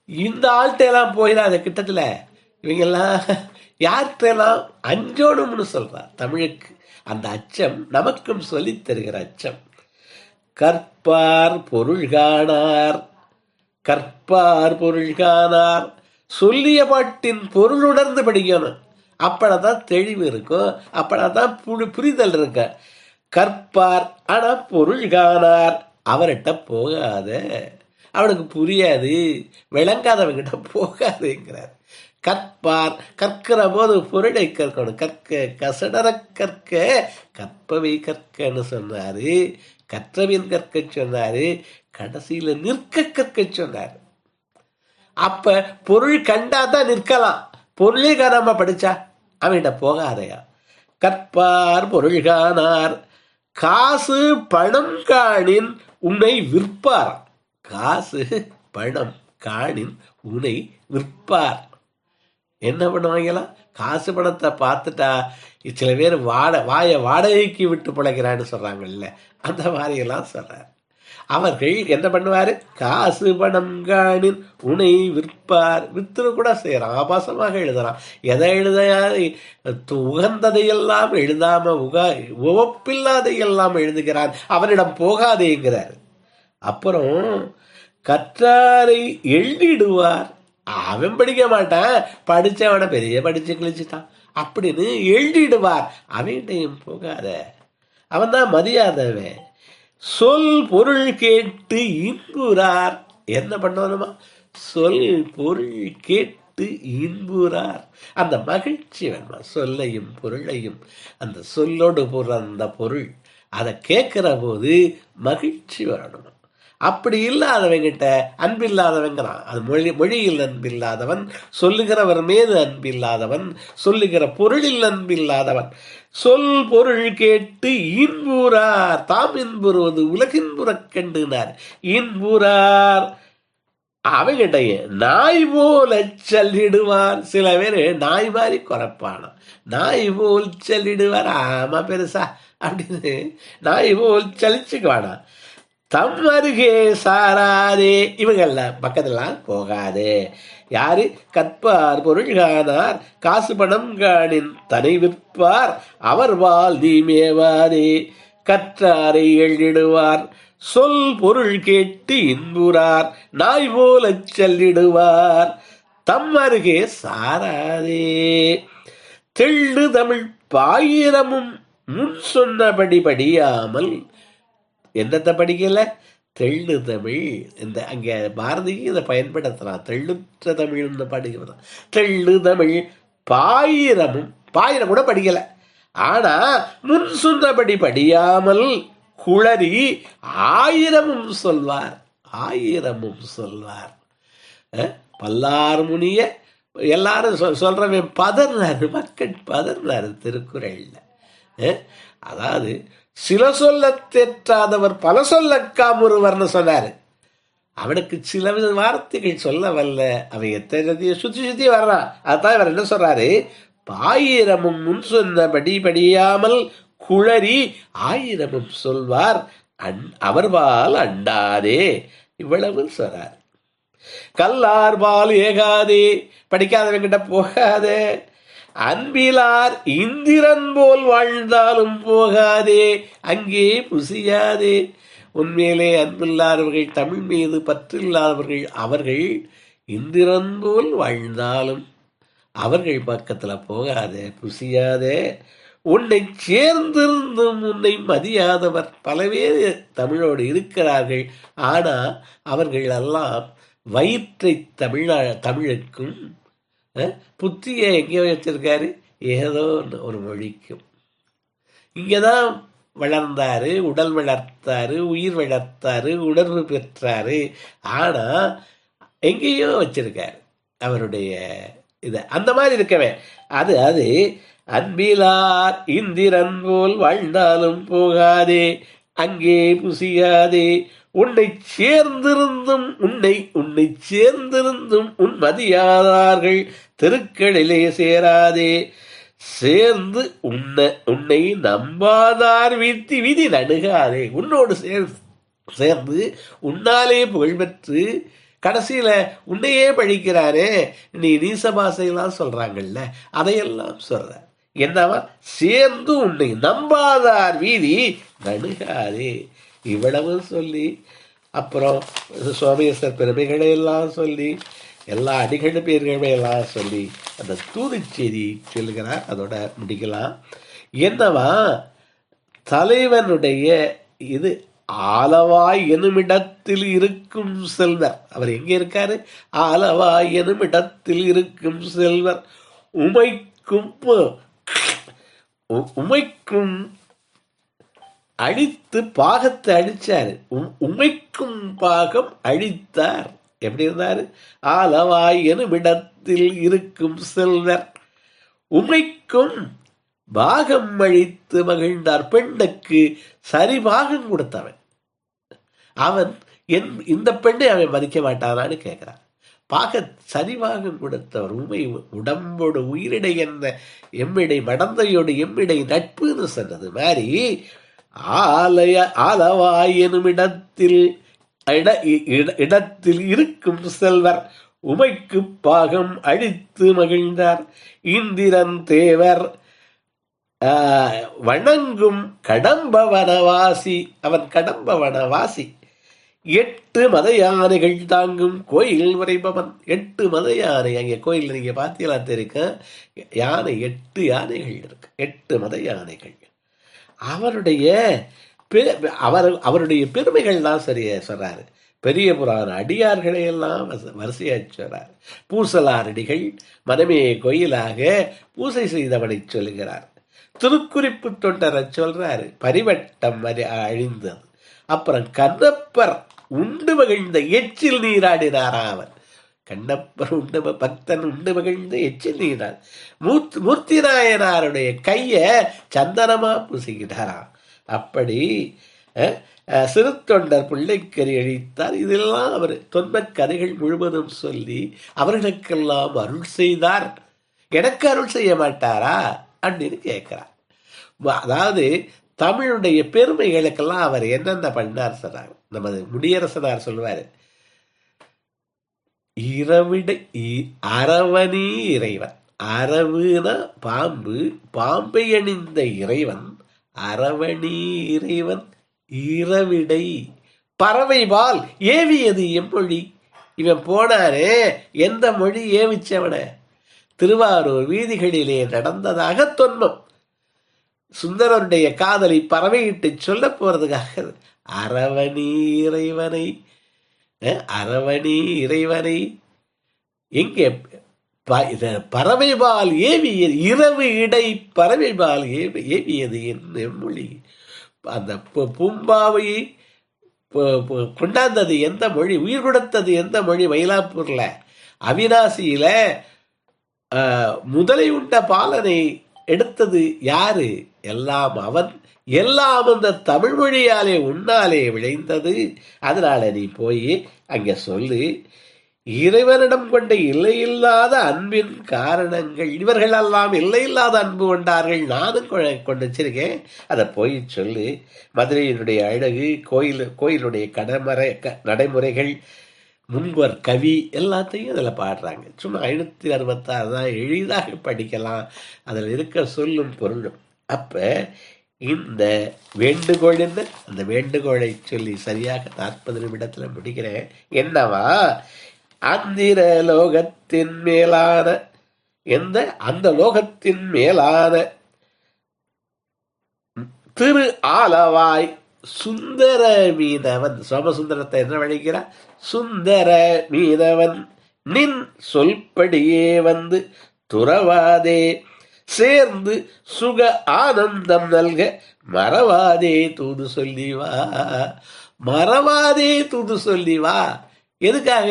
[SPEAKER 1] இந்த ஆள்கிட்டெல்லாம் போயிடாத. கிட்டத்துல இவங்கெல்லாம் யார்கிட்டெல்லாம் அஞ்சோணும்னு சொல்றா. தமிழுக்கு அந்த அச்சம் நமக்கும் சொல்லி தருகிற அச்சம். கற்பார் பொருள் காணார், கற்பார் பொருள் காணார், சொல்லிய பாட்டின் பொருள் உணர்ந்து படிக்கணும். அப்பதான் தெளிவு இருக்கும், அப்பதான் புரிதல் இருக்க. கற்பார் ஆனா பொருள் காணார், அவர்கிட்ட போகாத. அவனுக்கு புரியாது, விளங்காதவங்கிட்ட போகாதுங்கிறார். கற்பார், கற்கிற போது பொருளை கற்கணும். கற்க கசடர கற்க கற்பவை கற்கன்னு சொன்னாரு, கற்றவின் கற்க சொன்னாரு, கடைசியில நிற்க கற்க சொன்னார். அப்ப பொருள் கண்டாதான் நிற்கலாம், பொருளே காணாம படிச்சா அவன்கிட்ட போகாதையா. கற்பார் பொருள் காணார், காசு பணம் காணின் உன்னை விற்பார். காசு பணம் காணின் உன்னை விற்பார். என்ன பண்ணுவாங்களாம்? காசு பணத்தை பார்த்துட்டா சில பேர் வாயை வாடகைக்கு விட்டு பிழைக்கிறான்னு சொல்றாங்கல்ல, அந்த மாதிரியெல்லாம் சொல்றார். அவர்கள் என்ன பண்ணுவாரு? காசு பணம் காணின் உனை விற்பார். வித்துரு கூட செய்யறான், ஆபாசமாக எழுதுறான். எதை எழுதையாது உகந்ததையெல்லாம் எழுதாம உவப்பில்லாதையெல்லாம் எழுதுகிறான். அவனிடம் போகாதேங்கிறார். அப்புறம் கற்றாரை எழுதிடுவார். அவன் படிக்க மாட்டான், படிச்சவனை பெரிய படிச்சு கிழிச்சுட்டான் அப்படின்னு எழுதிடுவார். அவன்கிட்டையும் போகாத, அவன் தான் மதியாதவன். சொல் பொருள் கேட்டு இன்புறார். என்ன பண்ணணுமா? சொல் பொருள் கேட்டு இன்புறார். அந்த மகிழ்ச்சி வேணுமா? சொல்லையும் பொருளையும், அந்த சொல்லோடு பிறந்த பொருள், அதை கேட்கிற போது மகிழ்ச்சி வரணுமா? அப்படி இல்லாதவங்கிட்ட அன்பில்லாதவங்கிறான். அது மொழியில் அன்பில்லாதவன், சொல்லுகிறவர் மீது அன்பில்லாதவன், சொல்லுகிற பொருளில் அன்பில்லாதவன். சொல் பொருள் கேட்டு இன்புறார். தாம் இன்புறுவது உலகின்புறக் கண்டுனார். இன்புறார் அவங்கிட்ட நாய் போல சொல்லிடுவார். சில பேர் நாய் மாதிரி குறைப்பானா, நாய் போல் சொல்லிடுவார். ஆமா பெருசா அப்படின்னு நாய் போல் சலிச்சுக்குவானா. தம் அருகே சாராதே, இவங்கெல்லாம் பக்கத்துலாம் போகாதே. யாரு? கற்பார் பொருள் காணார், காசு பணம் காணின் தனை விற்பார். அவர்வால் நீ மேவாதே. கற்றாரை எழுதிடுவார், சொல் பொருள் கேட்டு இன்புறார். நாய் போல சொல்லிடுவார், தம் அருகே சாராதே. தெள்ளு தமிழ் பாயிரமும் முன் சொன்னபடி படியாமல். என்னத்தை படிக்கல? தெள்ளு தமிழ். இந்த அங்கே பாரதிக்கு இதை பயன்படுத்தலாம். தெள்ளுற்ற தமிழ்னு படிக்கிறான். தெள்ளு தமிழ் பாயிரமும், பாயிரம் கூட படிக்கல, ஆனா முன் சொன்னபடி படியாமல் குளறி ஆயிரமும் சொல்வார். ஆயிரமும் சொல்வார். பல்லார் முனிய எல்லாரும் சொல்றவன் பதர்னாரு, மக்கள் பதர்னாரு திருக்குறள்ல. அதாவது சில சொல்ல தேற்றாதவர் பல சொல்ல காமுறுவர்னு சொன்னாரு. அவனுக்கு சில வார்த்தைகள் சொல்ல வல்ல, அவன் எத்தனை சுத்தி சுத்தி வர்றான். அதான் இவர் என்ன சொல்றாரு? பாயிரமும் முன் சொன்னபடி படியாமல் குளறி ஆயிரமும் சொல்வார், அவர்பால் அண்டாதே. இவ்வளவு சொல்றார். கல்லார்பால் ஏகாதே, படிக்காதவங்கிட்ட போகாதே. அன்பிலார் இந்திரன் போல் வாழ்ந்தாலும் போகாதே, அங்கே புசியாதே. உண்மையிலே அன்பில்லாதவர்கள், தமிழ் மீது பற்றில்லாதவர்கள், அவர்கள் இந்திரன் போல் வாழ்ந்தாலும் அவர்கள் பக்கத்துல போகாதே, புசியாதே. உன்னை சேர்ந்திருந்தும் உன்னை மதியாதவர் பல பேர் தமிழோடு இருக்கிறார்கள். ஆனா அவர்கள் எல்லாம் வயிற்றை தமிழுக்கும் புத்தியை எங்கே வச்சிருக்காரு? ஏதோ ஒரு மொழிக்கும். இங்கதான் வளர்ந்தாரு, உடல் வளர்த்தாரு, உயிர் வளர்த்தாரு, உணர்வு பெற்றாரு. ஆனா எங்கேயோ வச்சிருக்காரு அவருடைய இதை. அந்த மாதிரி இருக்கவே அது அது அன்பிலார் இந்திரன் போல் வாழ்ந்தாலும் போகாதே, அங்கே புசியாதே. உன்னை சேர்ந்திருந்தும் உன்னை சேர்ந்திருந்தும் உன் மதியாதார்கள் திருக்களிலே சேராதே. சேர்ந்து உன்னை நம்பாதார் வீழ்த்தி விதி நடுகாதே. உன்னோடு சேர்ந்து உன்னாலே புகழ்பெற்று கடைசியில உன்னையே பழிக்கிறாரே. நீ நீசபாசையெல்லாம் சொல்றாங்கல்ல, அதையெல்லாம் சொல்ற. என்னவா? சேர்ந்து உன்னை நம்பாதார் வீதி நடுகாதே. இவ்வளவு சொல்லி அப்புறம் சோமேஸ்வர் பெருமைகளை எல்லாம் சொல்லி எல்லா அடிகள் பேர்களை எல்லாம் சொல்லி அந்த தூது செய்தி சொல்லுகிறார். அதோட முடிக்கலாம். என்னவா? தலைவனுடைய இது ஆலவாய் எனுமிடத்தில் இருக்கும் செல்வர். அவர் எங்கே இருக்காரு? ஆலவாய் எனுமிடத்தில் இருக்கும் செல்வர். உமைக்கும் உமைக்கும் அழித்து பாகத்தை அழிச்சாரு. உமைக்கும் பாகம் அழித்தார். எப்படி இருந்தாரு? ஆலவாய் எனுமிடத்தில் இருக்கும் செல்வர் உமைக்கும் பாகம் அழித்து மகிழ்ந்தார். பெண்ணுக்கு சரி பாகம் கொடுத்தவன் அவன். இந்த பெண்ணை அவன் மதிக்க மாட்டானான்னு கேட்கிறான். பாக சரிபாகம் கொடுத்தவர். உமை உடம்போடு உயிரிடை என்ன எம்மிடை மடந்தையோடு எம்மிடை நட்புன்னு சொன்னது மாதிரி ஆலவாய் எனும் இடத்தில் இருக்கும் செல்வர் உமைக்கு பாகம் அழித்து மகிழ்ந்தார். இந்திரன் தேவர் வணங்கும் கடம்ப வனவாசி. அவன் கடம்ப வனவாசி. 8 மத யானைகள் தாங்கும் கோயில் உரைபவன். 8 மத யானை. அங்கே கோயில் நீங்க பார்த்தீங்களா தெரியும். யானை 8 யானைகள் இருக்கு. 8 மத யானைகள். அவருடைய பெருமைகள் தான் சரியா சொல்றாரு. பெரிய புராண அடியார்களை எல்லாம் வரிசையா சொல்றார். பூசலாரடிகள் மனமே கோயிலாக பூசை செய்தவனை சொல்லுகிறார். திருக்குறிப்பு தொண்டரை சொல்றாரு. பரிவட்டம் அழிந்தது. அப்புறம் கண்ணப்பர் உண்டு மகிழ்ந்த எச்சில் நீராடினாரா அவர். கண்ணப்பர் பக்தன் உண்டு மகிழ்ந்த எச்சில் நீரார். மூர்த்தி நாயனாருடைய கைய சந்தனமா பூசிக்கிட்டாராம். அப்படி சிறு தொண்டர் பிள்ளைக்கறி அழித்தார். இதெல்லாம் அவர் தொன்மக் கதைகள் முழுவதும் சொல்லி அவர்களுக்கெல்லாம் அருள் செய்தார். எனக்கு அருள் செய்ய மாட்டாரா அப்படின்னு கேட்கிறார். அதாவது தமிழுடைய பெருமைகளுக்கெல்லாம் அவர் என்னென்ன பண்ணார் சொன்னார். நமது முடியரசனார் சொல்லுவாரு, அரவணி இறைவன். அரவுனா பாம்பு, பாம்பை அணிந்த இறைவன் அரவணி இறைவன். இரவிடை பறவை பால் ஏவியது எம்மொழி. இவன் போனாரே எந்த மொழி ஏவிச்சவன? திருவாரூர் வீதிகளிலே நடந்ததாக தொன்மம். சுந்தரருடைய காதலை பறவையிட்டு சொல்ல போறதுக்காக அரவணி இறைவனை எங்கே பறவைபால் ஏவியது இரவு இடை பறவைபால் ஏவியது என்ன மொழி? அந்த பூம்பாவை கொண்டாந்தது எந்த மொழி? உயிர் கொடுத்தது எந்த மொழி? மயிலாப்பூர்ல அவினாசியில முதலை உண்ட பாலனை எடுத்தது யாரு? எல்லாம் அவன். எல்லாம் அந்த தமிழ் மொழியாலே உன்னாலே விளைந்தது. அதனால நீ போய் அங்க சொல்லு, இறைவனிடம் கொண்ட இல்லையில்லாத அன்பின் காரணங்கள். இவர்கள் எல்லாம் இல்லையில்லாத அன்பு கொண்டார்கள், நானும் கொண்டு வச்சிருக்கேன், அதை போய் சொல்லு. மதுரையினுடைய அழகு, கோயிலுடைய நடைமுறைகள், முன்வர் கவி எல்லாத்தையும் அதில் பாடுறாங்க. சும்மா 566 தான், எளிதாக படிக்கலாம். அதில் இருக்க சொல்லும் பொருளும். அப்போ இந்த வேண்டுகோள் என்ன? அந்த வேண்டுகோளை சொல்லி சரியாக 40 நிமிடத்தில் முடிக்கிறேன். என்னவா? அந்திர லோகத்தின் மேலான அந்த லோகத்தின் மேலான திரு ஆலவாய் சுந்தர மீனவன். சோமசுந்தரத்தை என்ன வழிக்கிறார்? சுந்தர மீனவன் நின் சொல்படியே வந்து துறவாதே சேர்ந்து சுக ஆனந்தம் நல்க மறவாதே தூது சொல்லி வா. மறவாதே தூது சொல்லி வா. எதுக்காக?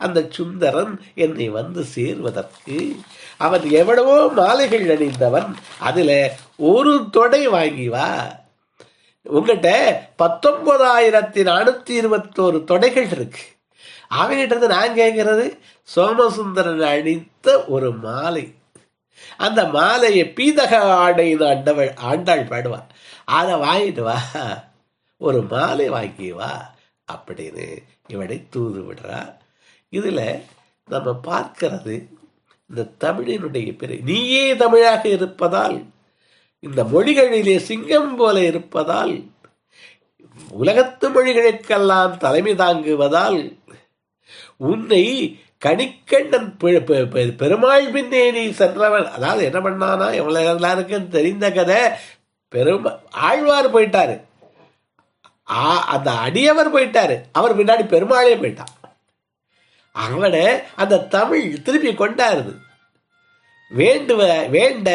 [SPEAKER 1] அந்த சுந்தரன் என்னை வந்து சேர்வதற்கு. அவன் எவ்வளவோ மாலைகள் அணிந்தவன், அதுல ஒரு தொடை வாங்கி வா. உங்ககிட்ட 19,421 தொடைகள் இருக்கு. அவங்கிட்ட நான் கேட்கறது சோமசுந்தரன் அணிந்த ஒரு மாலை. அந்த மாலையை பீதக ஆடைன்னு ஆண்டாள் பாடுவா. அதை வாங்கிட்டு வா, ஒரு மாலை வாங்கி வா அப்படின்னு இவனை தூது விடுறா. இதுல நம்ம பார்க்கிறது இந்த தமிழினுடைய பெரு. நீயே தமிழாக இருப்பதால், இந்த மொழிகளிலே சிங்கம் போல இருப்பதால், உலகத்து மொழிகளுக்கெல்லாம் தலைமை தாங்குவதால், உன்னை கணிக்கண்ணன் பெருமாள் பின்னே நீ சென்றவன். அதாவது என்ன பண்ணானா, எவ்வளவு எல்லாருக்கும் தெரிந்த கதை. ஆழ்வார் போயிட்டாரு. அந்த அடியவர் போயிட்டாரு, அவர் பின்னாடி பெருமாளே போயிட்டான். அவனை அந்த தமிழ் திருப்பி கொண்டாருது. வேண்ட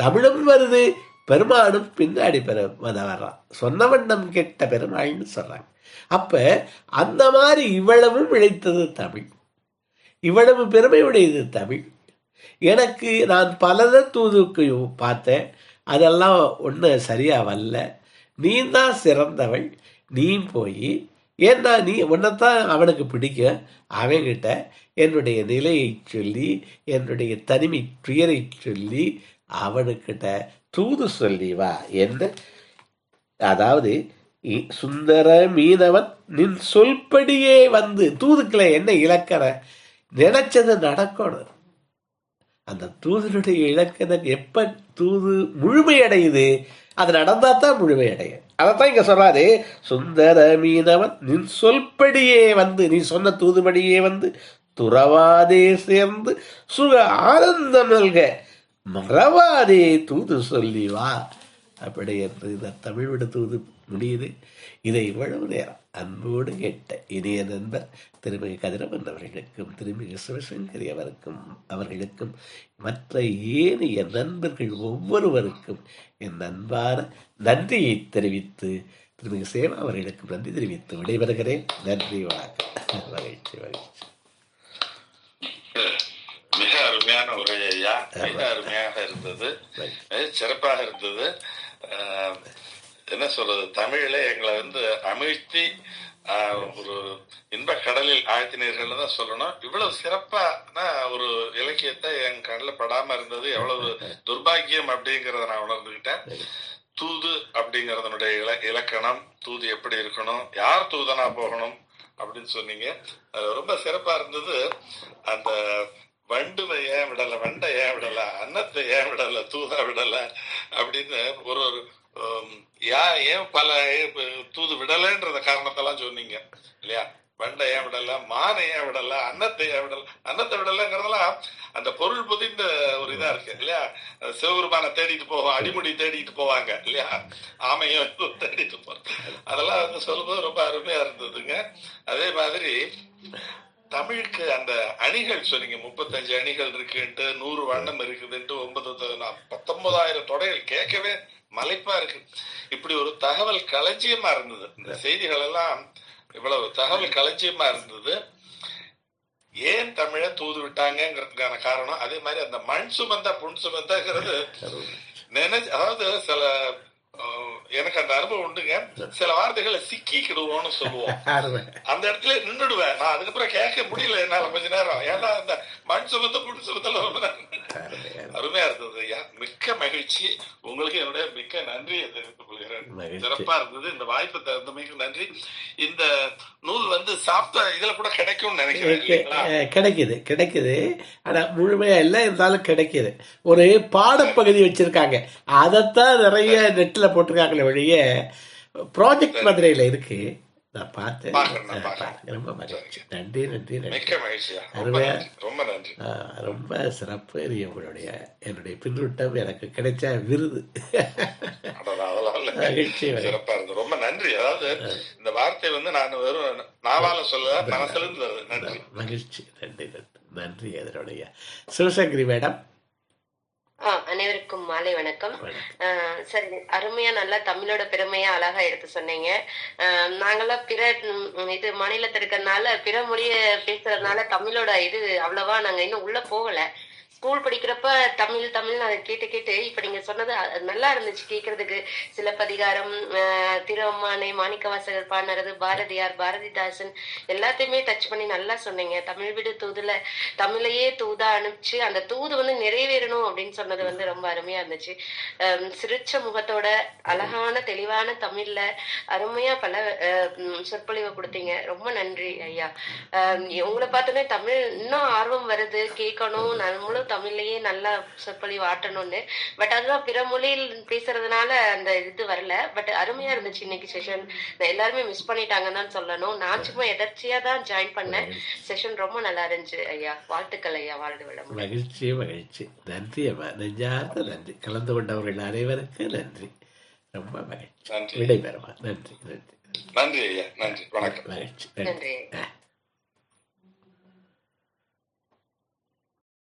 [SPEAKER 1] தமிழும் வருது, பெருமாளும் பின்னாடி வர்றான். சொன்ன வண்ணம் கெட்ட பெருமாள்னு சொல்றாங்க. அப்ப அந்த மாதிரி இவ்வளவும் இழைத்தது தமிழ், இவ்வளவு பெருமையுடையது தமிழ். எனக்கு நான் பலத தூதுக்கு பார்த்தேன், அதெல்லாம் ஒன்றும் சரியா வரல. நீ தான் சிறந்தவள், நீ போய், ஏன்னா நீ உன்னைத்தான் அவனுக்கு பிடிக்கும், அவன்கிட்ட என்னுடைய நிலையை சொல்லி என்னுடைய தனிமை துயரை சொல்லி அவனுக்கிட்ட தூது சொல்லி வா என்ன. அதாவது சுந்தர மீனவன் நின் சொல்படியே வந்து, தூதுக்குள்ள என்ன இலக்கண நினைச்சது நடக்கணும். அந்த தூதனுடைய இலக்கணம் எப்ப தூது முழுமையடையுது, அது நடந்தா தான் முழுமையடையும். அதைத்தான் இங்க சொல்றாரு, சுந்தர மீனவன் நின் சொல்படியே வந்து, நீ சொன்ன தூதுபடியே வந்து துறவாதே சேர்ந்து சுக ஆனந்தம் நல்க மறவாதே தூது சொல்லி வா. அப்படி என்று இந்த தமிழ் விட தூது முடியுது. இதை இவ்வளவு நேரம் அன்போடு கேட்ட இனிய நண்பர் திருமிகு கதிரவன் அவர்களுக்கும் திருமிகு சிவசங்கரி அவர்களுக்கும் மற்ற ஏனைய நண்பர்கள் ஒவ்வொருவருக்கும் என் அன்பான நன்றியை தெரிவித்து, திருமிகு சேவா அவர்களுக்கும் நன்றி தெரிவித்து விடைபெறுகிறேன். நன்றி, வணக்கம். மகிழ்ச்சி மகிழ்ச்சி.
[SPEAKER 2] மிக அருமையான உரை ஐயா, மிக அருமையாக இருந்தது, சிறப்பாக இருந்தது. என்ன சொல்றது, தமிழில எங்களை அமிழ்த்தி ஒரு இன்ப கடலில் ஆழ்த்தினீர்கள் தான் சொல்லணும். இவ்வளவு சிறப்பான ஒரு இலக்கியத்தை என் கண்ணில் படாம இருந்தது எவ்வளவு துர்பாகியம் அப்படிங்கறத நான் உணர்ந்துகிட்டேன். தூது அப்படிங்கறதனுடைய இலக்கணம், தூது எப்படி இருக்கணும், யார் தூதனா போகணும் அப்படின்னு சொன்னீங்க. ரொம்ப சிறப்பா இருந்தது. அந்த வண்டுவை ஏன் விடல, வண்டை ஏன் விடல, அன்னத்தை ஏன் விடல, தூதா விடல அப்படின்னு ஒரு ஏன் பல தூது விடலன்ற காரணத்தெல்லாம் சொன்னீங்க இல்லையா. வண்டை ஏன் விடல, மானை ஏன் விடல, அன்னத்தை ஏன் விடல, அன்னத்தை விடலங்கிறதெல்லாம் அந்த பொருள் புதிந்த ஒரு இதா இருக்கு இல்லையா. சிவபெருமான தேடிட்டு போவோம், அடிமுடி தேடிட்டு போவாங்க இல்லையா, ஆமையும் தேடிட்டு போறது, அதெல்லாம் சொல்லும்போது ரொம்ப அருமையா இருந்ததுங்க. அதே மாதிரி தமிழுக்கு அந்த அணிகள் சொன்னீங்க, 35 அணிகள் இருக்குன்ட்டு, 100 வண்ணம் இருக்குதுன்ட்டு, 19,000 தொடைகள், கேட்கவே மலைப்பா இருக்கு. இப்படி ஒரு தகவல் களஞ்சியமா இருந்தது. இந்த செய்திகள் எல்லாம் இவ்வளவு தகவல் களஞ்சியமா இருந்தது. ஏன் தமிழை தூது விட்டாங்கிறதுக்கான காரணம், அதே மாதிரி அந்த மண் சுமந்தா புண் சுமந்தாங்கிறது அதாவது சில எனக்கு அந்த அனுபவம் உண்டுங்க. சில வார்த்தைகளை சிக்கிக்கிடுவோம்னு சொல்லுவோம், அந்த இடத்துல நின்றுடுவேன் நான். அதுக்கப்புறம் கேட்க முடியல என்னால கொஞ்ச நேரம், ஏன்னா அந்த மண் சுமந்த புண் சுமத்தல ரொம்ப அருமையா இருந்தது ஐயா. மிக்க மகிழ்ச்சி. உங்களுக்கு என்னுடைய மிக்க நன்றியை தெரிவித்துக் கொள்கிறேன். சிறப்பா இருந்தது. இந்த வாய்ப்பு தந்தமைக்கு நன்றி. இந்த நூல் சாப்பிட்ட இதுல கூட கிடைக்கும்னு நினைக்கிறேன்.
[SPEAKER 1] கிடைக்குது. ஆனா முழுமையா இல்லை, இருந்தாலும் கிடைக்குது. ஒரு பாடப்பகுதி வச்சிருக்காங்க, அதைத்தான் நிறைய நெட்ல போட்டிருக்காங்களே ஒழிய ப்ராஜெக்ட் மதுரையில இருக்கு. நான் பார்த்தேன். ரொம்ப மகிழ்ச்சி. நன்றி. ரொம்ப சிறப்பு. என்னுடைய பின்னூட்டம் எனக்கு கிடைச்ச விருது.
[SPEAKER 2] மகிழ்ச்சி, சிறப்பா இருக்கு. ரொம்ப நன்றி. அதாவது இந்த வார்த்தை நான் வெறும் நாவால சொல்ல, மனசுல இருந்து வருது. நன்றி,
[SPEAKER 1] மகிழ்ச்சி. நன்றி. அதனுடைய சிவசங்கரி மேடம்.
[SPEAKER 3] அனைவருக்கும் மாலை வணக்கம். சரி, அருமையா நல்லா தமிழோட பெருமையா அழகா எடுத்து சொன்னீங்க. நாங்கெல்லாம் பிற இது மாநிலத்தில் இருக்கிறதுனால, பிற மொழிய பேசுறதுனால தமிழோட இது அவ்வளவா நாங்க இன்னும் உள்ள போகல. ஸ்கூல் படிக்கிறப்ப தமிழ் நான் கேட்டு இப்ப நீங்க சொன்னது நல்லா இருந்துச்சு கேட்கறதுக்கு. சிலப்பதிகாரம், திருவம்மானை, மாணிக்கவாசகர் பாடுறது, பாரதியார், பாரதிதாசன் எல்லாத்தையுமே டச் பண்ணி நல்லா சொன்னீங்க. தமிழ் விடு தூதுல தமிழையே தூதா அனுப்பிச்சு அந்த தூது நிறைவேறணும் அப்படின்னு சொன்னது ரொம்ப அருமையா இருந்துச்சு. சிரிச்ச முகத்தோட அழகான தெளிவான தமிழ்ல அருமையா பல சொற்பொழிவை கொடுத்தீங்க. ரொம்ப நன்றி ஐயா. உங்களை பார்த்தோன்னே தமிழ் இன்னும் ஆர்வம் வருது, கேட்கணும், நம்மளும் தமிழ்லயே நல்லா சொற்பொழிவு ஆட்டணும்னு. பட் அதுதான் பிற மொழியில் பேசுறதுனால அந்த இது வரல. பட் அருமையா இருந்துச்சு இன்னைக்கு செஷன். எல்லாருமே மிஸ் பண்ணிட்டாங்கன்னு தான் சொல்லணும். நான் சும்மா எதர்ச்சியா தான் ஜாயின் பண்ணேன். செஷன் ரொம்ப நல்லா இருந்துச்சு ஐயா. வாழ்த்துக்கள் ஐயா. வாழ்ந்து விட
[SPEAKER 1] மகிழ்ச்சி. நன்றி அம்மா, நெஞ்சார்ந்த நன்றி. கலந்து கொண்டவர்கள் அனைவருக்கு நன்றி. ரொம்ப மகிழ்ச்சி.
[SPEAKER 2] நன்றி.
[SPEAKER 1] விடைபெறுவார். நன்றி நன்றி
[SPEAKER 2] நன்றி ஐயா, நன்றி, வணக்கம்.
[SPEAKER 1] மகிழ்ச்சி.
[SPEAKER 3] நன்றி.
[SPEAKER 1] நன்றி.